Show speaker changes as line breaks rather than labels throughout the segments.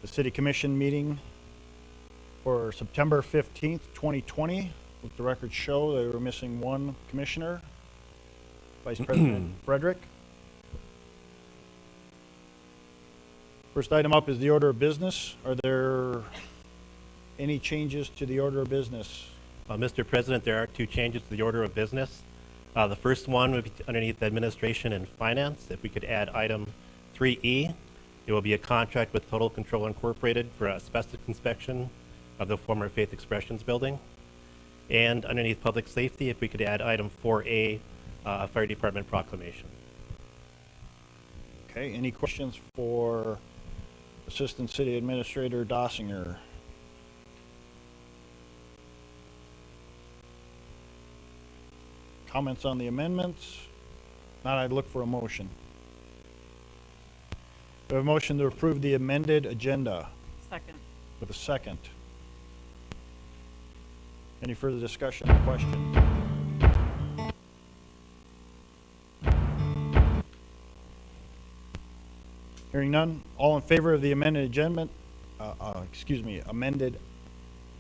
the City Commission meeting for September 15th, 2020. Let the records show they were missing one commissioner, Vice President Frederick. First item up is the order of business. Are there any changes to the order of business?
Mr. President, there are two changes to the order of business. The first one would be underneath Administration and Finance. If we could add item 3E, it will be a contract with Total Control Incorporated for asbestos inspection of the former Faith Expressions building. And underneath Public Safety, if we could add item 4A, Fire Department proclamation.
Okay, any questions for Assistant City Administrator Dossinger? Comments on the amendments? Not, I'd look for a motion. We have a motion to approve the amended agenda
Second.
with a second. Any further discussion or questions? Hearing none, all in favor of the amended agenda, amended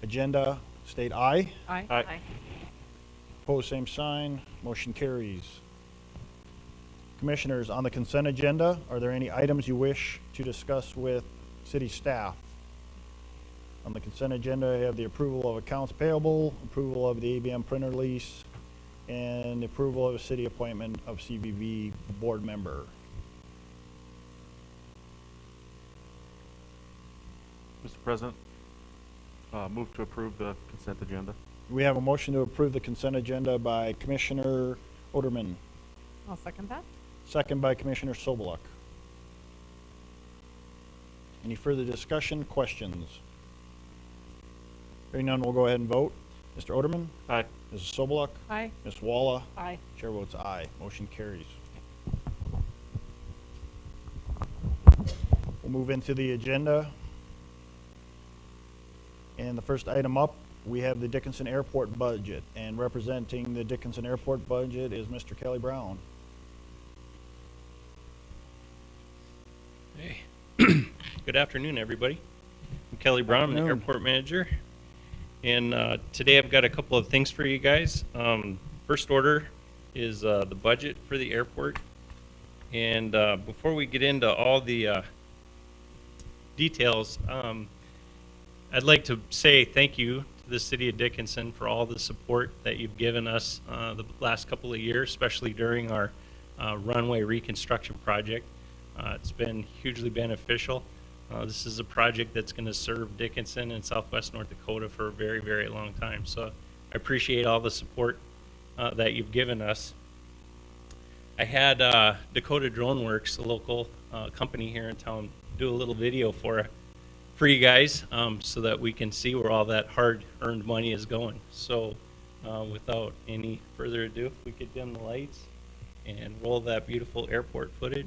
agenda, state aye.
Aye.
Aye.
Opposed, same sign. Motion carries. Commissioners, on the consent agenda, are there any items you wish to discuss with city staff? On the consent agenda, I have the approval of accounts payable, approval of the ABM printer lease, and approval of city appointment of CVV board member.
Mr. President, move to approve the consent agenda.
We have a motion to approve the consent agenda by Commissioner Oderman,
I'll second that.
second by Commissioner Soboluk. Any further discussion, questions? Hearing none, we'll go ahead and vote. Mr. Oderman?
Aye.
Mrs. Soboluk?
Aye.
Ms. Walla?
Aye.
Chair votes aye. Motion carries. We'll move into the agenda. And the first item up, we have the Dickinson Airport budget. And representing the Dickinson Airport budget is Mr. Kelly Brown.
Hey, good afternoon, everybody. I'm Kelly Brown, I'm the
Afternoon.
airport manager. And today I've got a couple of things for you guys. First order is the budget for the airport. And before we get into all the details, I'd like to say thank you to the City of Dickinson for all the support that you've given us the last couple of years, especially during our runway reconstruction project. It's been hugely beneficial. This is a project that's going to serve Dickinson and Southwest North Dakota for a very, very long time. So I appreciate all the support that you've given us. I had Dakota Drone Works, a local company here in town, do a little video for you guys so that we can see where all that hard-earned money is going. So without any further ado, if we could dim the lights and roll that beautiful airport footage.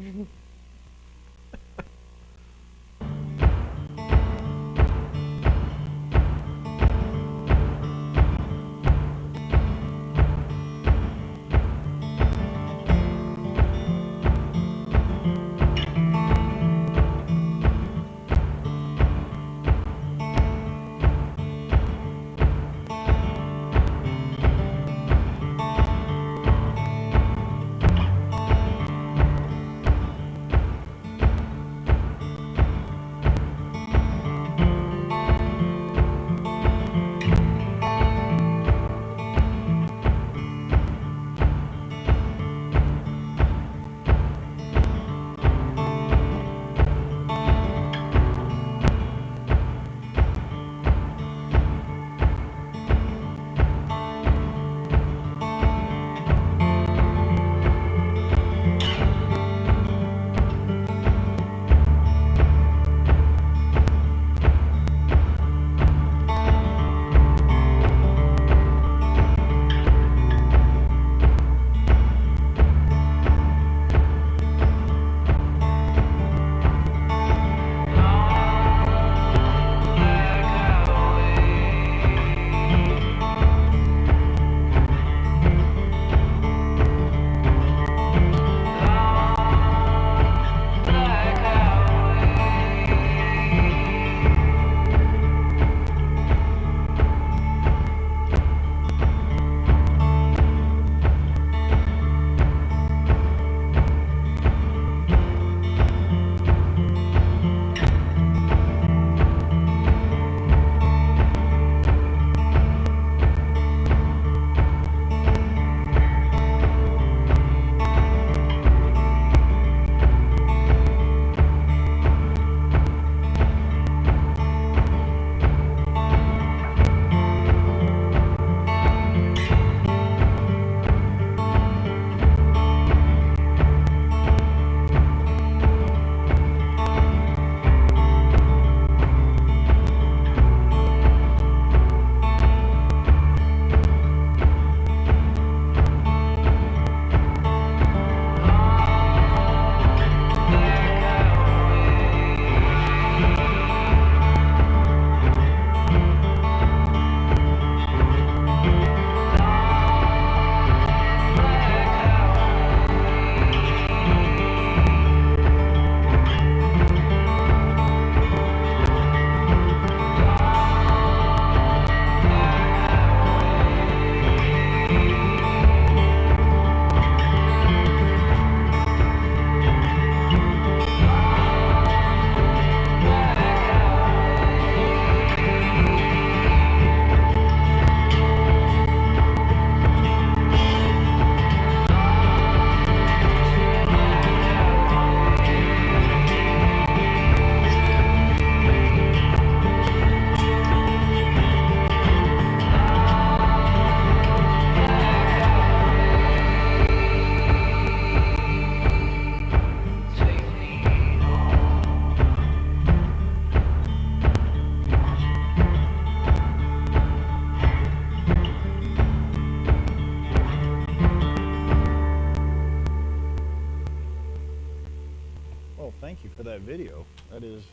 That is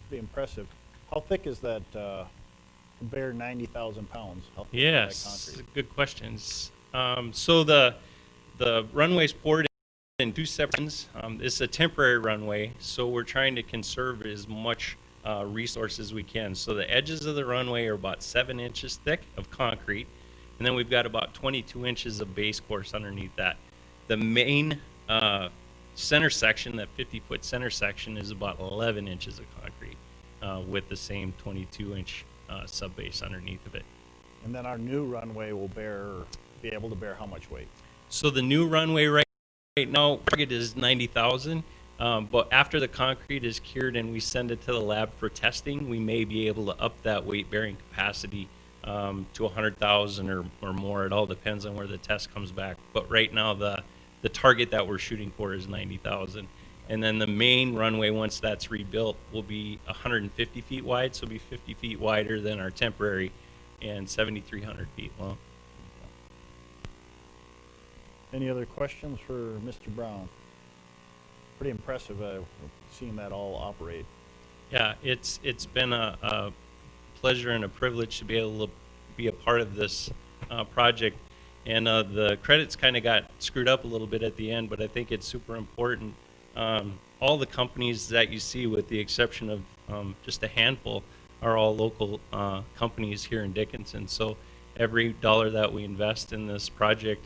pretty impressive. How thick is that, to bear 90,000 pounds? How thick is that
Yes,
concrete?
good questions. So the runway's poured in two sections. It's a temporary runway, so we're trying to conserve as much resource as we can. So the edges of the runway are about 7 inches thick of concrete, and then we've got about 22 inches of base course underneath that. The main center section, that 50-foot center section, is about 11 inches of concrete with the same 22-inch subbase underneath of it.
And then our new runway will be able to bear how much weight?
So the new runway right now, target is 90,000. But after the concrete is cured and we send it to the lab for testing, we may be able to up that weight-bearing capacity to 100,000 or more. It all depends on where the test comes back. But right now, the target that we're shooting for is 90,000. And then the main runway, once that's rebuilt, will be 150 feet wide, so it'll be 50 feet wider than our temporary and 7,300 feet long.
Any other questions for Mr. Brown? Pretty impressive, seeing that all operate.
Yeah, it's been a pleasure and a privilege to be able to be a part of this project. And the credits kind of got screwed up a little bit at the end, but I think it's super important. All the companies that you see, with the exception of just a handful, are all local companies here in Dickinson. So every dollar that we invest in this project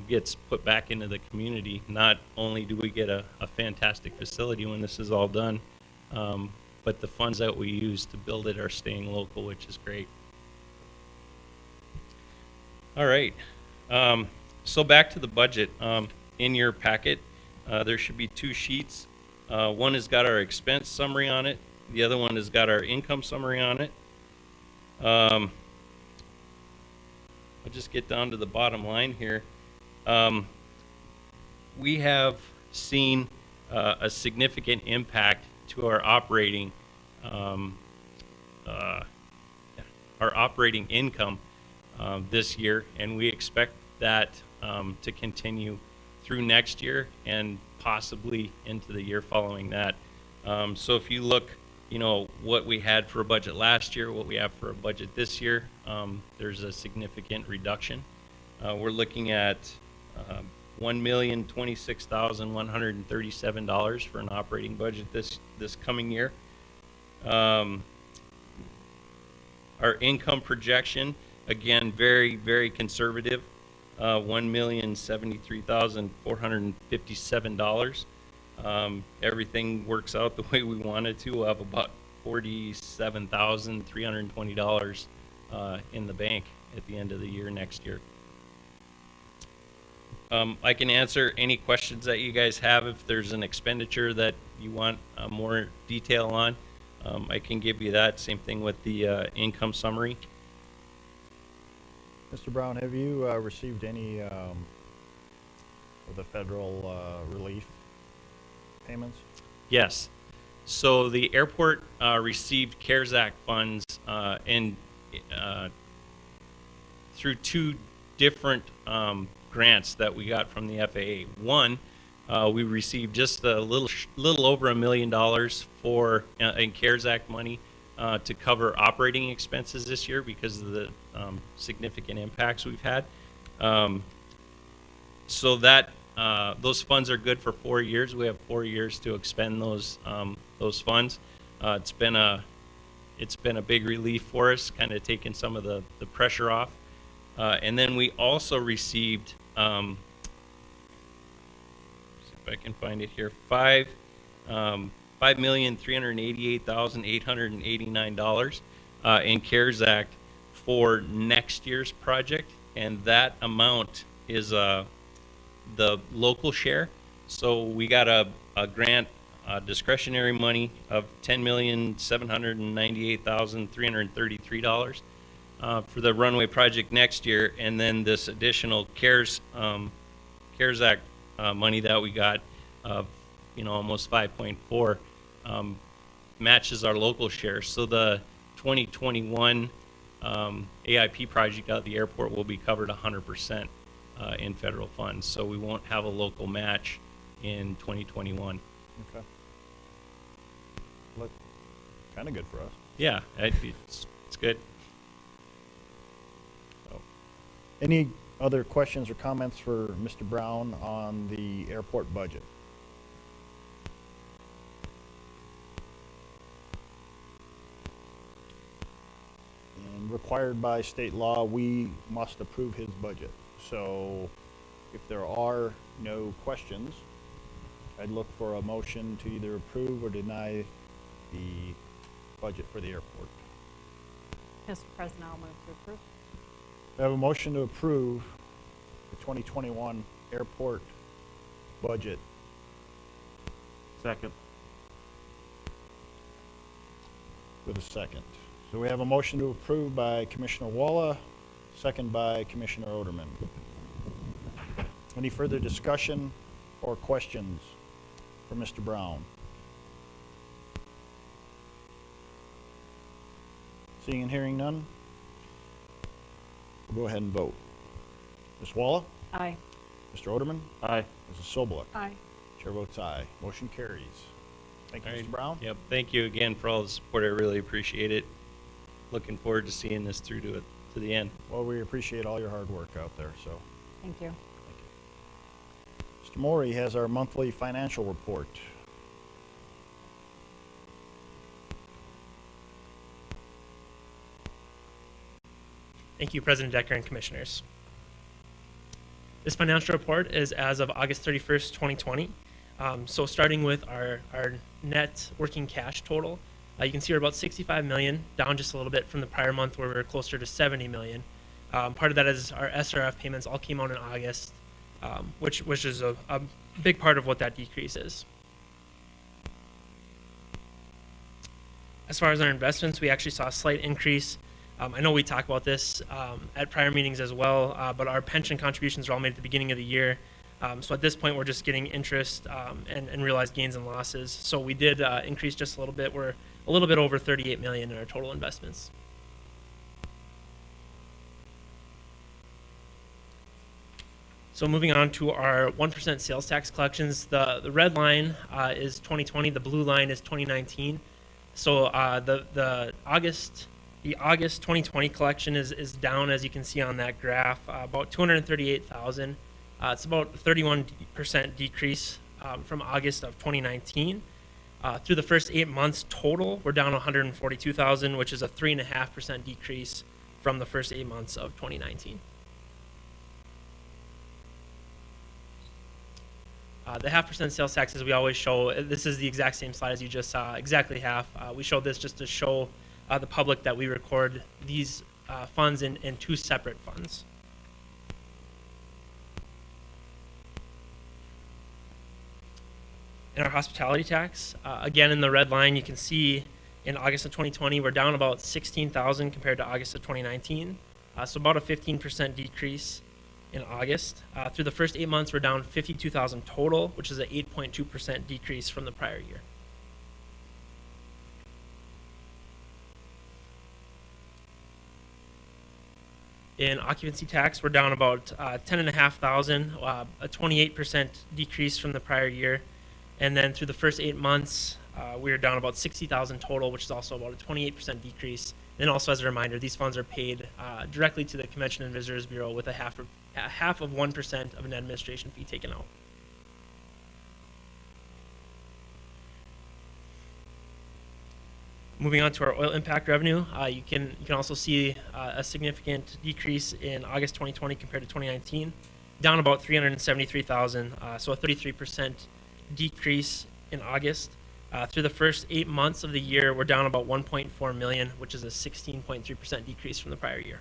gets put back into the community. Not only do we get a fantastic facility when this is all done, but the funds that we use to build it are staying local, which is great. All right. So back to the budget. In your packet, there should be 2 sheets. One has got our expense summary on it. The other one has got our income summary on it. I'll just get down to the bottom line here. We have seen a significant impact to our operating income this year, and we expect that to continue through next year and possibly into the year following that. So if you look, what we had for a budget last year, what we have for a budget this year, there's a significant reduction. We're looking at $1,026,137 for an operating budget this coming year. Our income projection, again, very, very conservative, $1,073,457. Everything works out the way we wanted to. We'll have about $47,320 in the bank at the end of the year next year. I can answer any questions that you guys have. If there's an expenditure that you want more detail on, I can give you that. Same thing with the income summary.
Mr. Brown, have you received any of the federal relief payments?
Yes. So the airport received CARES Act funds through 2 different grants that we got from the FAA. One, we received just a little over $1 million for in CARES Act money to cover operating expenses this year because of the significant impacts we've had. So that those funds are good for 4 years. We have 4 years to expend those funds. It's been a big relief for us, kind of taking some of the pressure off. And then we also received, see if I can find it here, $5,388,889 in CARES Act for next year's project, and that amount is the local share. So we got a grant, discretionary money of $10,798,333 for the runway project next year, and then this additional CARES Act money that we got of almost 5.4 matches our local share. So the 2021 AIP project out at the airport will be covered 100% in federal funds. So we won't have a local match in 2021.
Okay. Kind of good for us.
Yeah, it's good.
Any other questions or comments for Mr. Brown on the airport budget? And required by state law, we must approve his budget. So if there are no questions, I'd look for a motion to either approve or deny the budget for the airport.
Mr. President, I'll move to approve.
We have a motion to approve the 2021 airport budget.
Second.
With a second. So we have a motion to approve by Commissioner Walla, second by Commissioner Oderman. Any further discussion or questions for Mr. Brown? Seeing and hearing none, we'll go ahead and vote. Ms. Walla?
Aye.
Mr. Oderman?
Aye.
Mrs. Sobeluk?
Aye.
Chair votes aye. Motion carries. Thank you,
All
Mr.
right.
Brown.
Yep. Thank you again for all the support. I really appreciate it. Looking forward to seeing this through to the end.
Well, we appreciate all your hard work out there, so
Thank you.
thank you. Mr. Maury has our monthly financial report.
Thank you, President Decker and Commissioners. This financial report is as of August 31st, 2020. So starting with our net working cash total, you can see we're about 65 million, down just a little bit from the prior month where we were closer to 70 million. Part of that is our SRF payments all came out in August, which is a big part of what that decrease is. As far as our investments, we actually saw a slight increase. I know we talked about this at prior meetings as well, but our pension contributions are all made at the beginning of the year. So at this point, we're just getting interest and realized gains and losses. So we did increase just a little bit. We're a little bit over 38 million in our total investments. So moving on to our 1% sales tax collections, the red line is 2020, the blue line is 2019. So the August 2020 collection is down, as you can see on that graph, about 238,000. It's about a 31% decrease from August of 2019. Through the first 8 months total, we're down 142,000, which is a 3.5% decrease from the first 8 months of 2019. The 0.5% sales tax, as we always show, this is the exact same slide as you just saw, exactly half. We showed this just to show the public that we record these funds in two separate funds. In our hospitality tax, again in the red line, you can see in August of 2020, we're down about 16,000 compared to August of 2019. So about a 15% decrease in August. Through the first 8 months, we're down 52,000 total, which is an 8.2% decrease from the prior year. In occupancy tax, we're down about 10,500, a 28% decrease from the prior year. And then through the first 8 months, we are down about 60,000 total, which is also about a 28% decrease. And also, as a reminder, these funds are paid directly to the Convention and Visitors Bureau with a half of 1% of an administration fee taken out. Moving on to our oil impact revenue, you can also see a significant decrease in August 2020 compared to 2019, down about 373,000, so a 33% decrease in August. Through the first 8 months of the year, we're down about 1.4 million, which is a 16.3% decrease from the prior year.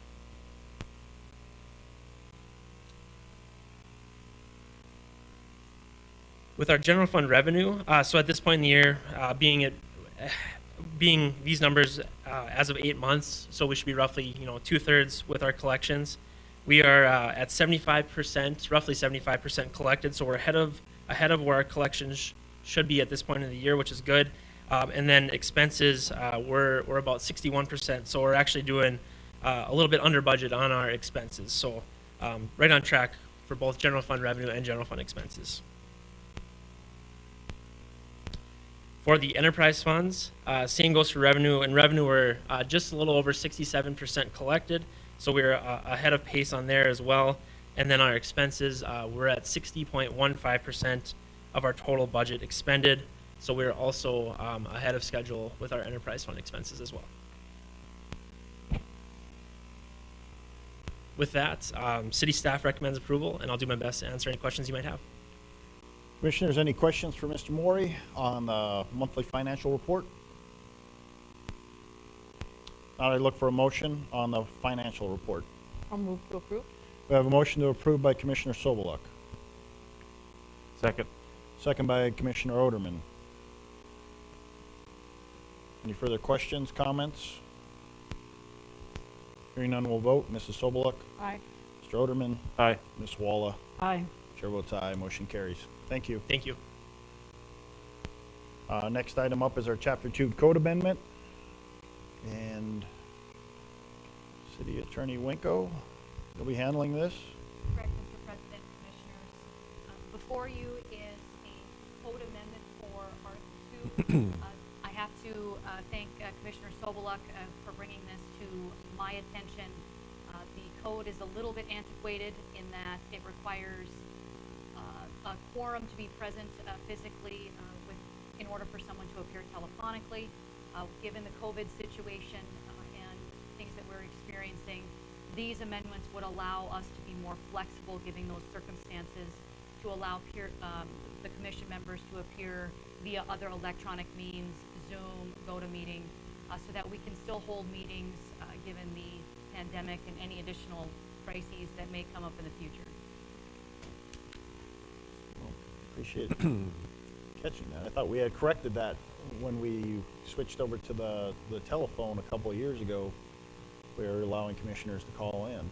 With our general fund revenue, so at this point in the year, being these numbers as of 8 months, so we should be roughly 2/3 with our collections. We are at 75%, roughly 75% collected, so we're ahead of where our collections should be at this point in the year, which is good. And then expenses, we're about 61%, so we're actually doing a little bit under budget on our expenses. So right on track for both general fund revenue and general fund expenses. For the enterprise funds, same goes for revenue. And revenue, we're just a little over 67% collected, so we're ahead of pace on there as well. And then our expenses, we're at 60.15% of our total budget expended, so we're also ahead of schedule with our enterprise fund expenses as well. With that, city staff recommends approval, and I'll do my best to answer any questions you might have.
Commissioners, any questions for Mr. Maury on the monthly financial report? Now I look for a motion on the financial report.
I'll move to approve.
We have a motion to approve by Commissioner Sobeluk,
Second.
second by Commissioner Oderman. Any further questions, comments? Hearing none, we'll vote. Mrs. Sobeluk,
Aye.
Mr. Oderman,
Aye.
Ms. Walla.
Aye.
Chair votes aye, motion carries. Thank you.
Thank you.
Next item up is our Chapter 2 Code Amendment. And City Attorney Winko will be handling this.
Correct, Mr. President, Commissioners. Before you is a code amendment for Article 2. I have to thank Commissioner Sobeluk for bringing this to my attention. The code is a little bit antiquated in that it requires a quorum to be present physically in order for someone to appear telephonically. Given the COVID situation and things that we're experiencing, these amendments would allow us to be more flexible given those circumstances, to allow the commission members to appear via other electronic means, Zoom, GoToMeeting, so that we can still hold meetings given the pandemic and any additional crises that may come up in the future.
Well, appreciate catching that. I thought we had corrected that when we switched over to the telephone a couple of years ago. We were allowing commissioners to call in.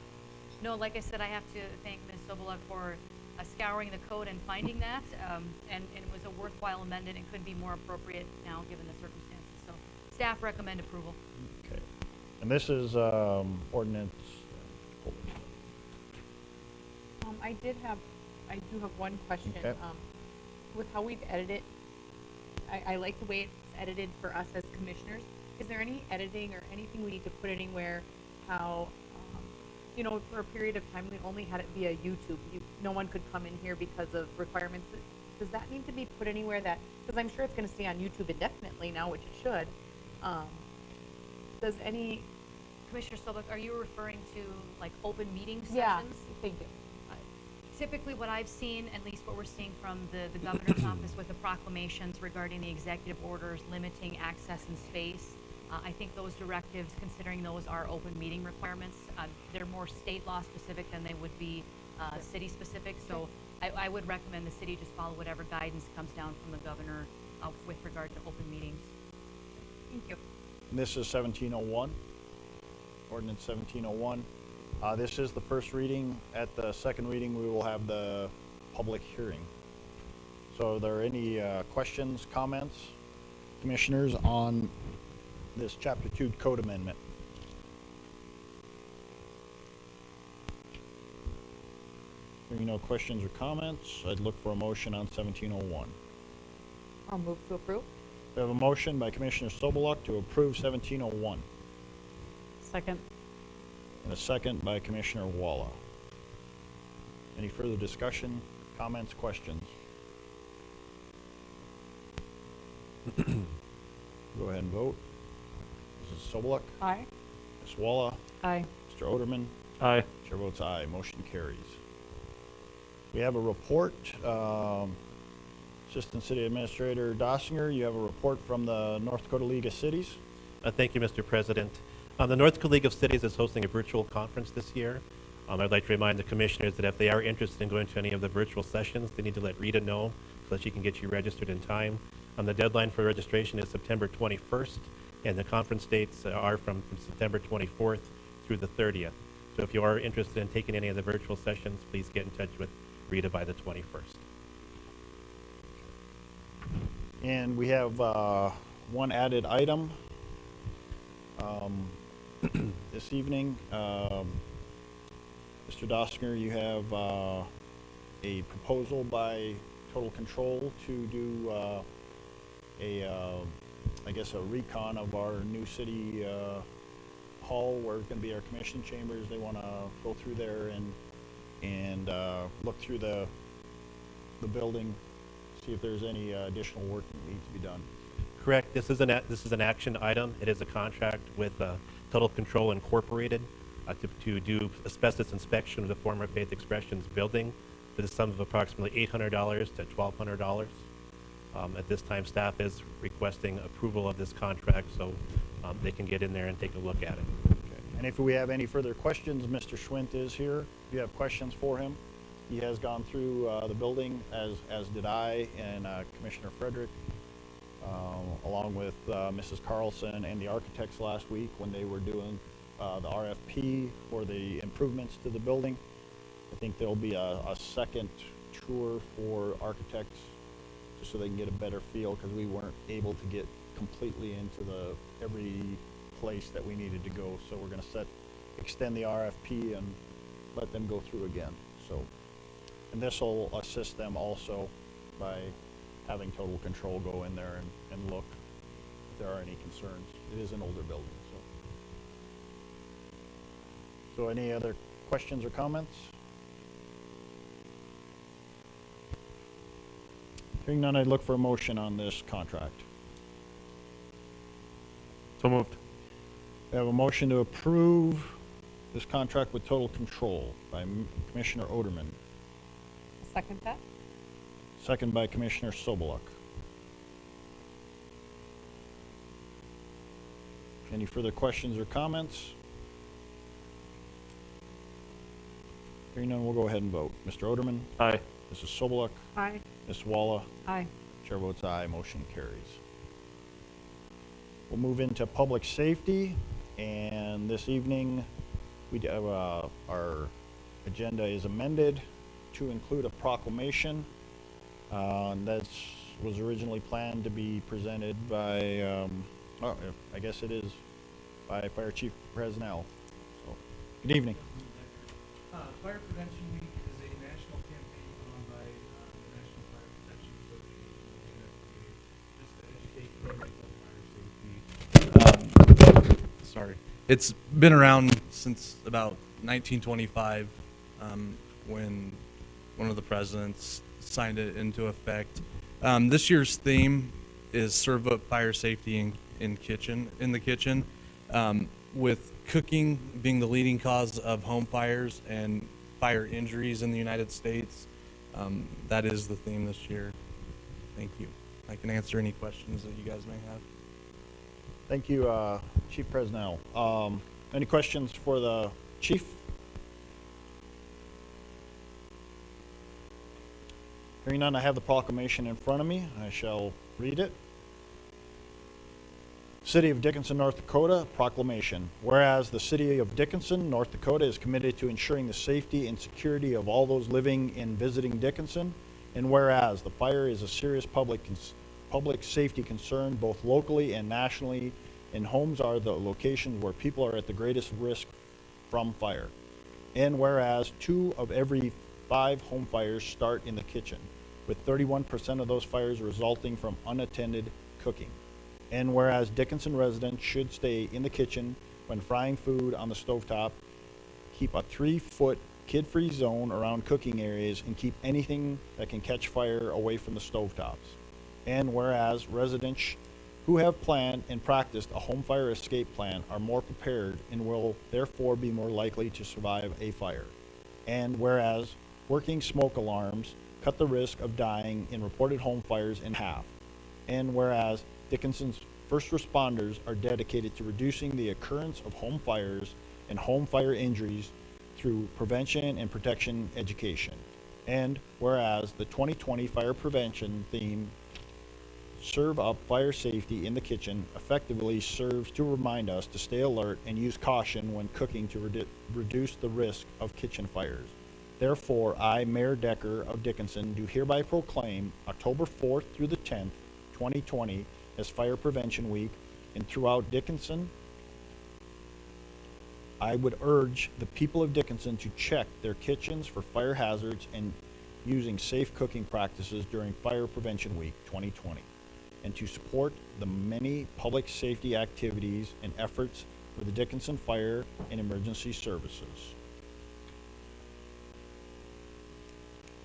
No, like I said, I have to thank Ms. Sobeluk for scouring the code and finding that, and it was a worthwhile amendment and couldn't be more appropriate now given the circumstances. So staff recommend approval.
Okay. And this is ordinance.
I do have one question.
Okay.
With how we've edited, I like the way it's edited for us as commissioners. Is there any editing or anything we need to put anywhere? How, for a period of time we only had it via YouTube. No one could come in here because of requirements. Does that need to be put anywhere that? Because I'm sure it's going to stay on YouTube indefinitely now, which it should. Does any?
Commissioner Sobeluk, are you referring to like open meeting sessions?
Yeah. Thank you.
Typically what I've seen, at least what we're seeing from the governor's office with the proclamations regarding the executive orders limiting access and space, I think those directives, considering those are open meeting requirements, they're more state law specific than they would be city specific. So I would recommend the city just follow whatever guidance comes down from the governor with regard to open meetings. Thank you.
And this is 1701, ordinance 1701. This is the first reading. At the second reading, we will have the public hearing. So are there any questions, comments, commissioners, on this Chapter 2 Code Amendment? Hearing no questions or comments, I'd look for a motion on 1701.
I'll move to approve.
We have a motion by Commissioner Sobeluk to approve 1701,
Second.
and a second by Commissioner Walla. Any further discussion, comments, questions? Go ahead and vote. Mrs. Sobeluk,
Aye.
Ms. Walla,
Aye.
Mr. Oderman,
Aye.
chair votes aye, motion carries. We have a report. Assistant City Administrator Dossinger, you have a report from the North Dakota League of Cities.
Thank you, Mr. President. The North Dakota League of Cities is hosting a virtual conference this year. I'd like to remind the commissioners that if they are interested in going to any of the virtual sessions, they need to let Rita know so that she can get you registered in time. The deadline for registration is September 21st, and the conference dates are from September 24th through the 30th. So if you are interested in taking any of the virtual sessions, please get in touch with Rita by the 21st.
And we have one added item this evening. Mr. Dossinger, you have a proposal by Total Control to do I guess, a recon of our new city hall where it's going to be our commission chambers. They want to go through there and look through the building, see if there's any additional work that needs to be done.
Correct. This is an action item. It is a contract with Total Control Incorporated to do asbestos inspection of the former Faith Expressions building for the sum of approximately $800 to $1,200. At this time, staff is requesting approval of this contract so they can get in there and take a look at it.
Okay. And if we have any further questions, Mr. Schwint is here. If you have questions for him, he has gone through the building, as did I and Commissioner Frederick, along with Mrs. Carlson and the architects last week when they were doing the RFP for the improvements to the building. I think there'll be a second tour for architects just so they can get a better feel, because we weren't able to get completely into every place that we needed to go. So we're going to extend the RFP and let them go through again. So, and this will assist them also by having Total Control go in there and look if there are any concerns. It is an older building. So any other questions or comments? Hearing none, I'd look for a motion on this contract.
So moved.
We have a motion to approve this contract with Total Control by Commissioner Oderman,
I'll second that.
second by Commissioner Sobeluk. Any further questions or comments? Hearing none, we'll go ahead and vote. Mr. Oderman,
Aye.
Mrs. Sobeluk,
Aye.
Ms. Walla,
Aye.
chair votes aye, motion carries. We'll move into public safety, and this evening we have our agenda is amended to include a proclamation. That was originally planned to be presented by, I guess it is by Fire Chief Presnell. So, good evening.
Fire Prevention Week is a national campaign run by the National Fire Protection Association, just to educate families on fire safety. Sorry. It's been around since about 1925, when one of the presidents signed it into effect. This year's theme is serve up fire safety in the kitchen, with cooking being the leading cause of home fires and fire injuries in the United States. That is the theme this year. Thank you. I can answer any questions that you guys may have.
Thank you, Chief Presnell. Any questions for the chief? Hearing none, I have the proclamation in front of me. I shall read it. City of Dickinson, North Dakota, proclamation. Whereas the City of Dickinson, North Dakota is committed to ensuring the safety and security of all those living and visiting Dickinson, and whereas the fire is a serious public safety concern both locally and nationally, and homes are the locations where people are at the greatest risk from fire. And whereas 2 of every 5 home fires start in the kitchen, with 31% of those fires resulting from unattended cooking. And whereas Dickinson residents should stay in the kitchen when frying food on the stovetop, keep a 3-foot kid-free zone around cooking areas, and keep anything that can catch fire away from the stovetops. And whereas residents who have planned and practiced a home fire escape plan are more prepared and will therefore be more likely to survive a fire. And whereas working smoke alarms cut the risk of dying in reported home fires in half. And whereas Dickinson's first responders are dedicated to reducing the occurrence of home fires and home fire injuries through prevention and protection education. And whereas the 2020 fire prevention theme, Serve Up Fire Safety in the Kitchen, effectively serves to remind us to stay alert and use caution when cooking to reduce the risk of kitchen fires. Therefore, I, Mayor Decker of Dickinson, do hereby proclaim October 4th through the 10th, 2020 as Fire Prevention Week, and throughout Dickinson, I would urge the people of Dickinson to check their kitchens for fire hazards and using safe cooking practices during Fire Prevention Week 2020. and to support the many public safety activities and efforts for the Dickinson Fire and Emergency Services.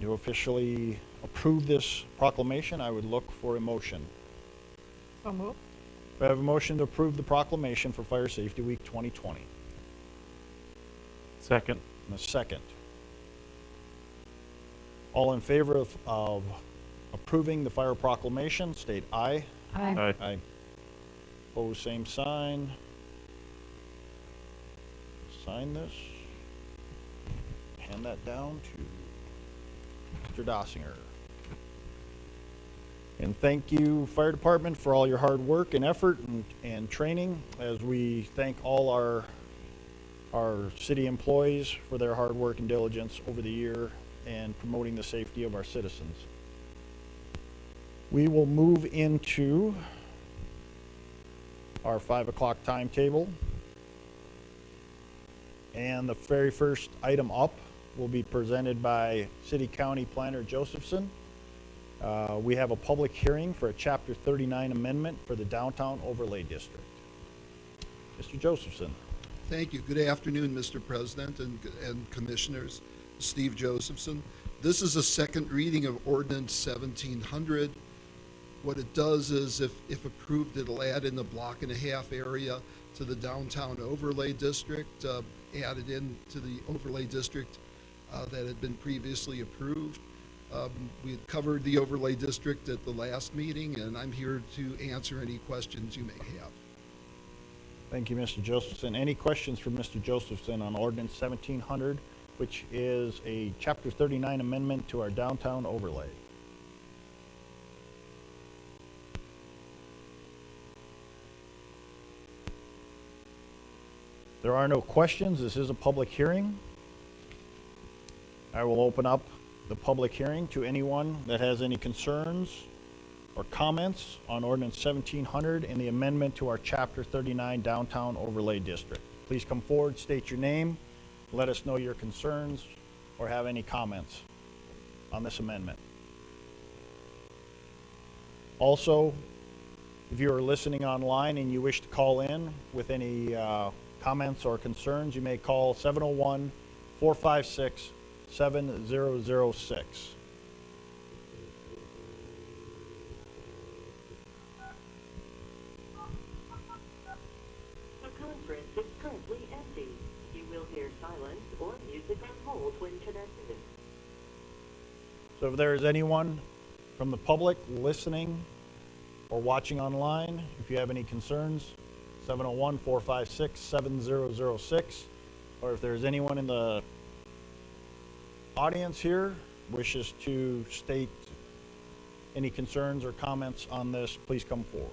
To officially approve this proclamation, I would look for a motion.
So moved.
We have a motion to approve the proclamation for Fire Safety Week 2020.
Second.
And a second. All in favor of approving the fire proclamation, state aye.
Aye.
Aye. Opposed, same sign. Sign this. Hand that down to Mr. Dossinger. And thank you, Fire Department, for all your hard work and effort and training, as we thank all our city employees for their hard work and diligence over the year and promoting the safety of our citizens. We will move into our 5 o'clock timetable. And the very first item up will be presented by City County Planner Josephson. We have a public hearing for a Chapter 39 amendment for the Downtown Overlay District. Mr. Josephson.
Thank you. Good afternoon, Mr. President and Commissioners. Steve Josephson. This is a second reading of Ordinance 1700. What it does is, if approved, it'll add in the block-and-a-half area to the Downtown Overlay District, added into the Overlay District that had been previously approved. We had covered the Overlay District at the last meeting, and I'm here to answer any questions you may have.
Thank you, Mr. Josephson. Any questions for Mr. Josephson on Ordinance 1700, which is a Chapter 39 amendment to our downtown overlay? There are no questions. This is a public hearing. I will open up the public hearing to anyone that has any concerns or comments on Ordinance 1700 and the amendment to our Chapter 39 Downtown Overlay District. Please come forward, state your name, let us know your concerns or have any comments on this amendment. Also, if you are listening online and you wish to call in with any comments or concerns, you may call 701-456-7006.
The conference is currently empty. You will hear silence or music on hold when connected.
So if there is anyone from the public listening or watching online, if you have any concerns, 701-456-7006, or if there's anyone in the audience here wishes to state any concerns or comments on this, please come forward.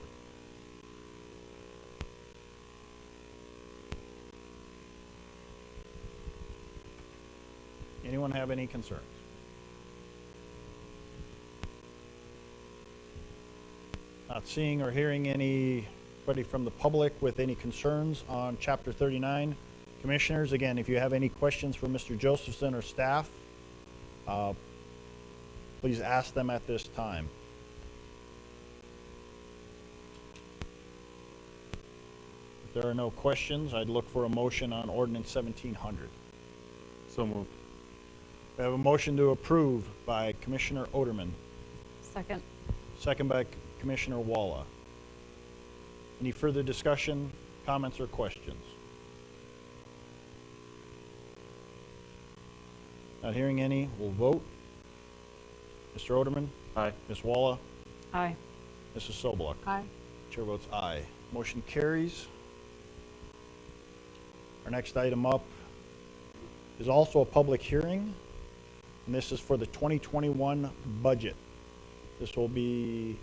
Anyone have any concerns? Not seeing or hearing anybody from the public with any concerns on Chapter 39. Commissioners, again, if you have any questions for Mr. Josephson or staff, please ask them at this time. If there are no questions, I'd look for a motion on Ordinance 1700.
So moved.
We have a motion to approve by Commissioner Oderman,
Second.
second by Commissioner Walla. Any further discussion, comments, or questions? Not hearing any, we'll vote. Mr. Oderman?
Aye.
Ms. Walla?
Aye.
Mrs. Sobeluk?
Aye.
Chair votes aye. Motion carries. Our next item up is also a public hearing, and this is for the 2021 budget. This will be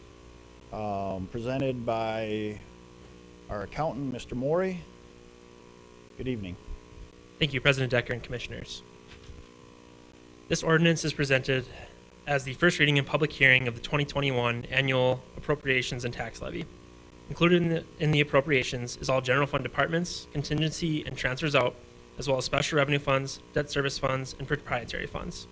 presented by our accountant, Mr. Maury. Good evening.
Thank you, President Decker and Commissioners. This ordinance is presented as the first reading and public hearing of the 2021 annual appropriations and tax levy. Included in the appropriations is all general fund departments, contingency and transfers out, as well as special revenue funds, debt service funds, and proprietary funds.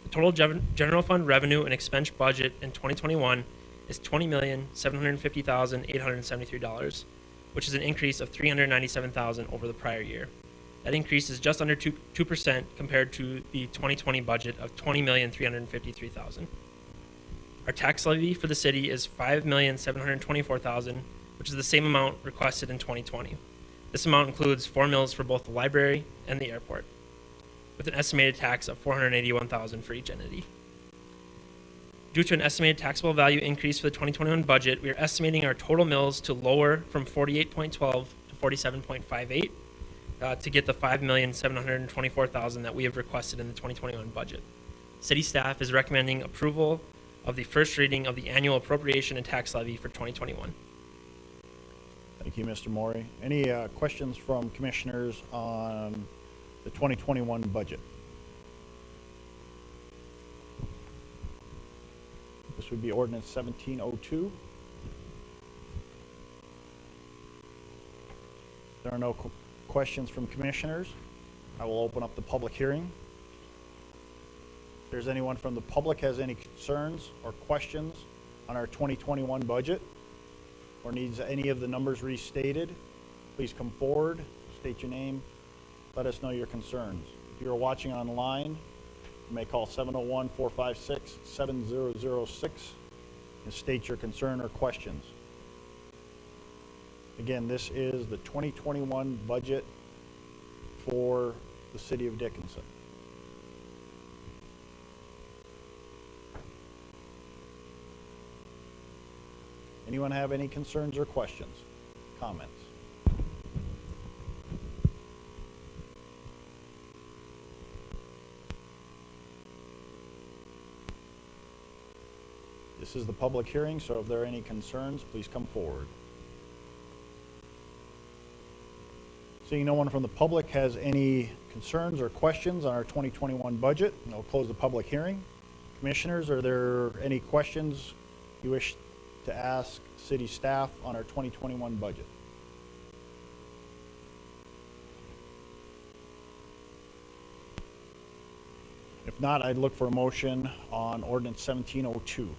The total general fund revenue and expense budget in 2021 is $20,750,873, which is an increase of $397,000 over the prior year. That increase is just under 2% compared to the 2020 budget of $20,353,000. Our tax levy for the city is $5,724,000, which is the same amount requested in 2020. This amount includes 4 mills for both the library and the airport, with an estimated tax of $481,000 for each entity. Due to an estimated taxable value increase for the 2021 budget, we are estimating our total mills to lower from 48.12 to 47.58 to get the $5,724,000 that we have requested in the 2021 budget. City staff is recommending approval of the first reading of the annual appropriation and tax levy for 2021.
Thank you, Mr. Maury. Any questions from commissioners on the 2021 budget? This would be ordinance 1702. If there are no questions from commissioners, I will open up the public hearing. If there's anyone from the public has any concerns or questions on our 2021 budget or needs any of the numbers restated, please come forward, state your name, let us know your concerns. If you are watching online, you may call 701-456-7006 and state your concern or questions. Again, this is the 2021 budget for the city of Dickinson. Anyone have any concerns or questions, comments? This is the public hearing, so if there are any concerns, please come forward. Seeing no one from the public has any concerns or questions on our 2021 budget, I'll close the public hearing. Commissioners, are there any questions you wish to ask city staff on our 2021 budget? If not, I'd look for a motion on ordinance 1702.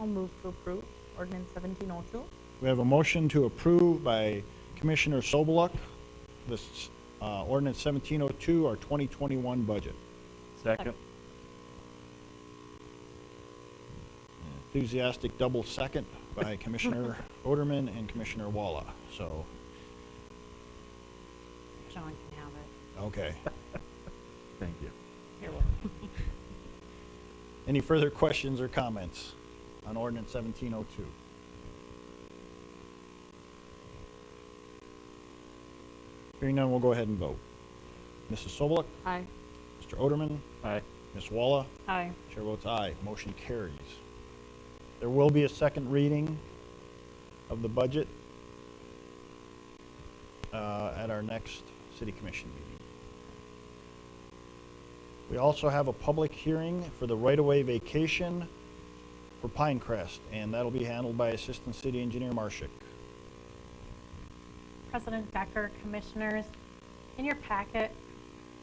I'll move to approve ordinance 1702.
We have a motion to approve by Commissioner Sobeluk, this ordinance 1702, our 2021 budget.
Second.
Enthusiastic double second by Commissioner Oderman and Commissioner Walla. So,
John can have it.
okay.
Thank you.
You're welcome.
Any further questions or comments on ordinance 1702? Hearing none, we'll go ahead and vote. Mrs. Sobeluk?
Aye.
Mr. Oderman?
Aye.
Ms. Walla?
Aye.
Chair votes aye. Motion carries. There will be a second reading of the budget at our next city commission meeting. We also have a public hearing for the right-of-way vacation for Pinecrest, and that'll be handled by Assistant City Engineer Marshik.
President Becker, Commissioners, in your packet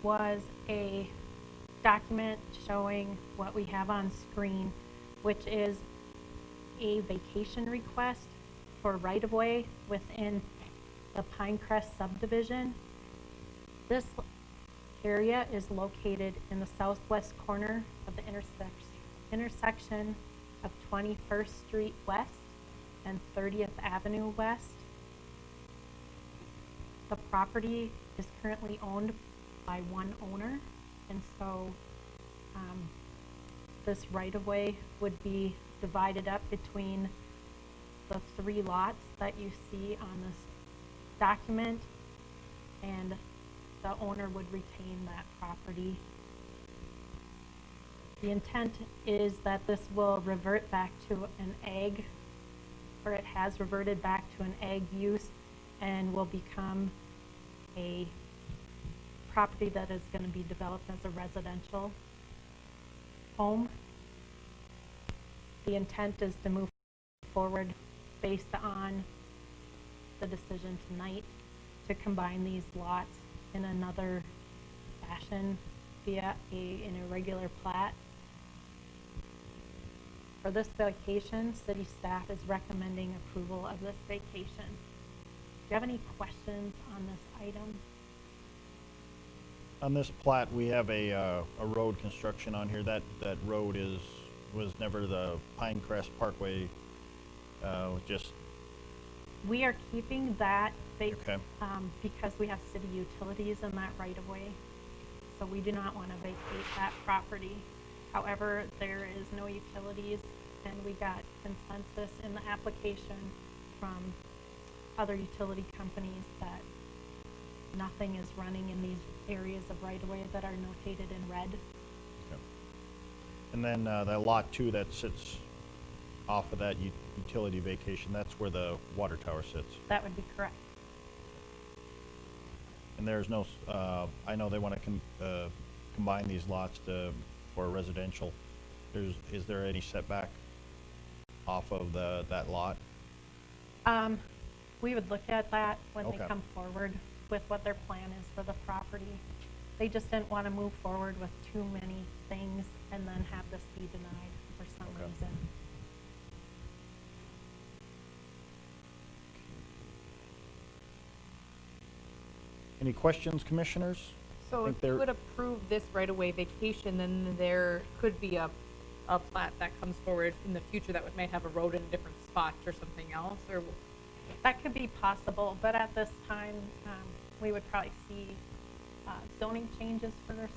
was a document showing what we have on screen, which is a vacation request for right-of-way within the Pinecrest subdivision. This area is located in the southwest corner of the intersection of 21st Street West and 30th Avenue West. The property is currently owned by one owner, and so this right-of-way would be divided up between the 3 lots that you see on this document, and the owner would retain that property. The intent is that this will revert back to an ag, or it has reverted back to an ag use, and will become a property that is going to be developed as a residential home. The intent is to move forward based on the decision tonight to combine these lots in another fashion via an irregular plat.
For this vacation, city staff is recommending approval of this vacation. Do you have any questions on this item?
On this plat, we have a road construction on here. That road was never the Pinecrest Parkway, just,
We are keeping that
okay.
because we have city utilities in that right of way. So we do not want to vacate that property. However, there is no utilities, and we got consensus in the application from other utility companies that nothing is running in these areas of right of way that are notated in red.
Okay. And then that lot 2 that sits off of that utility vacation, that's where the water tower sits.
That would be correct.
And there's no, I know they want to combine these lots for residential. Is there any setback off of that lot?
We would look at that when they
Okay.
come forward with what their plan is for the property. They just didn't want to move forward with too many things and then have this be denied for some
Okay.
reason.
Any questions, commissioners?
So
think
if you
there-
would approve this right-of-way vacation, then there could be a plat that comes forward in the future that may have a road in a different spot or something else, or
That could be possible, but at this time, we would probably see zoning changes first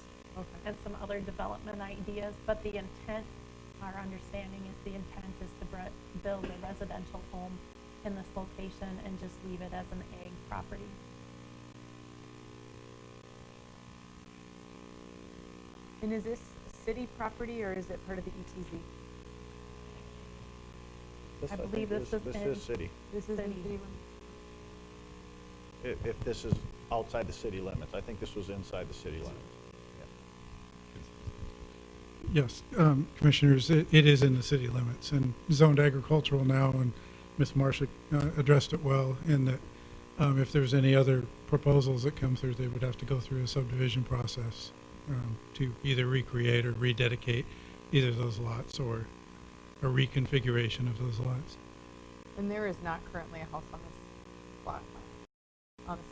and some other development ideas. But the intent, our understanding is the intent is to build a residential home in this location and just leave it as an ag property.
And is this city property or is it part of the ETZ?
I believe this is
This
in-
is city.
This is in
City.
city limits?
If this is outside the city limits, I think this was inside the city limits.
Yes, Commissioners, it is in the city limits and zoned agricultural now, and Ms. Marshall addressed it well in that if there's any other proposals that come through, they would have to go through a subdivision process to either recreate or rededicate either of those lots or a reconfiguration of those lots.
And there is not currently a house on this lot? On this,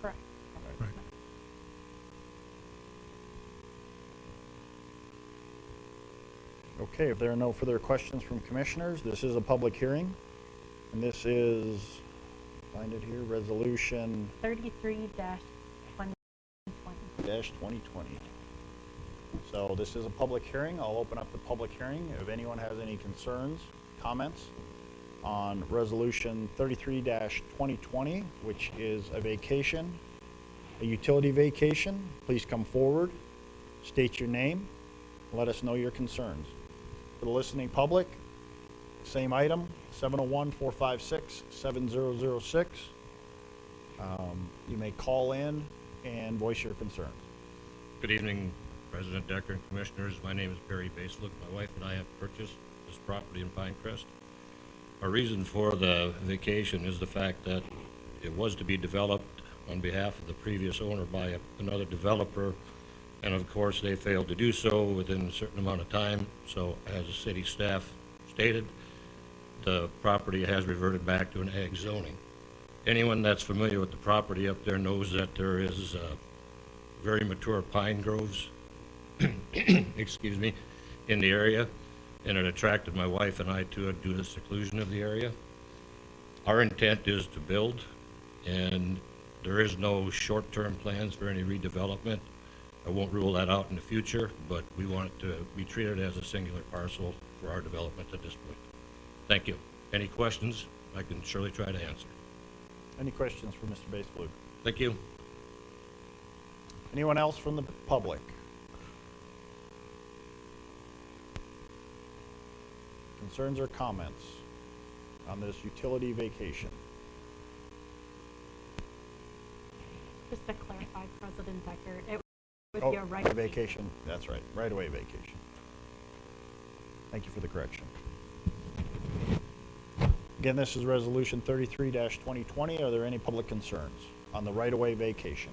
Correct.
Right.
Okay, if there are no further questions from commissioners, this is a public hearing. And this is, find it here, resolution
33-2020.
-2020. So this is a public hearing. I'll open up the public hearing. If anyone has any concerns, comments on resolution 33-2020, which is a vacation, a utility vacation, please come forward, state your name, let us know your concerns. For the listening public, same item, 701-456-7006. You may call in and voice your concerns.
Good evening, President Decker and Commissioners. My name is Barry Baselook. My wife and I have purchased this property in Pinecrest. Our reason for the vacation is the fact that it was to be developed on behalf of the previous owner by another developer, and of course they failed to do so within a certain amount of time. So as the city staff stated, the property has reverted back to an ag zoning. Anyone that's familiar with the property up there knows that there is very mature pine groves excuse me, in the area, and it attracted my wife and I to it due to the seclusion of the area. Our intent is to build, and there is no short-term plans for any redevelopment. I won't rule that out in the future, but we want it to be treated as a singular parcel for our development at this point. Thank you. Any questions? I can surely try to answer.
Any questions for Mr. Baselook?
Thank you.
Anyone else from the public? Concerns or comments on this utility vacation?
Just to clarify, President Decker, it would
Oh,
be a right.
vacation, that's right, right-of-way vacation. Thank you for the correction. Again, this is resolution 33-2020. Are there any public concerns on the right-of-way vacation?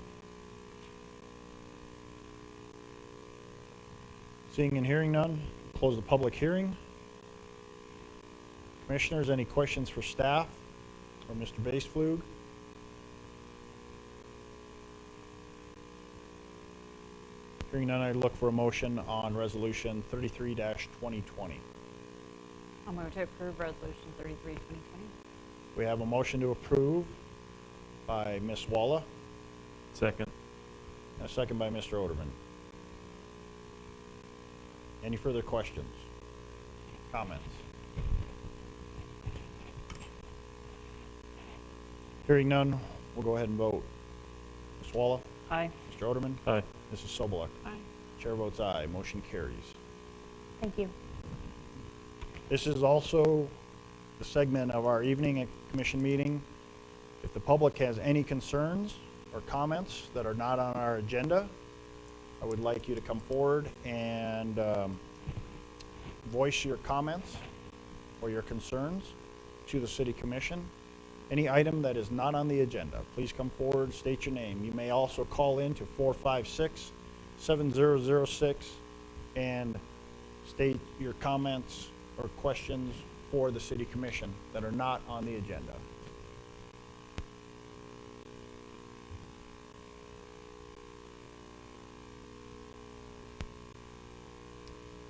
Seeing and hearing none, close the public hearing. Commissioners, any questions for staff or Mr. Baseflug? Hearing none, I look for a motion on Resolution 33-2020.
I'll move to approve Resolution 33, 2020.
We have a motion to approve by Ms. Walla
Second.
and a second by Mr. Oderman. Any further questions? Comments? Hearing none, we'll go ahead and vote. Ms. Walla?
Aye.
Mr. Oderman?
Aye.
Mrs. Sobeluk?
Aye.
Chair votes aye. Motion carries.
Thank you.
This is also the segment of our evening commission meeting. If the public has any concerns or comments that are not on our agenda, I would like you to come forward and voice your comments or your concerns to the city commission. Any item that is not on the agenda, please come forward, state your name. You may also call in to 456-7006 and state your comments or questions for the city commission that are not on the agenda.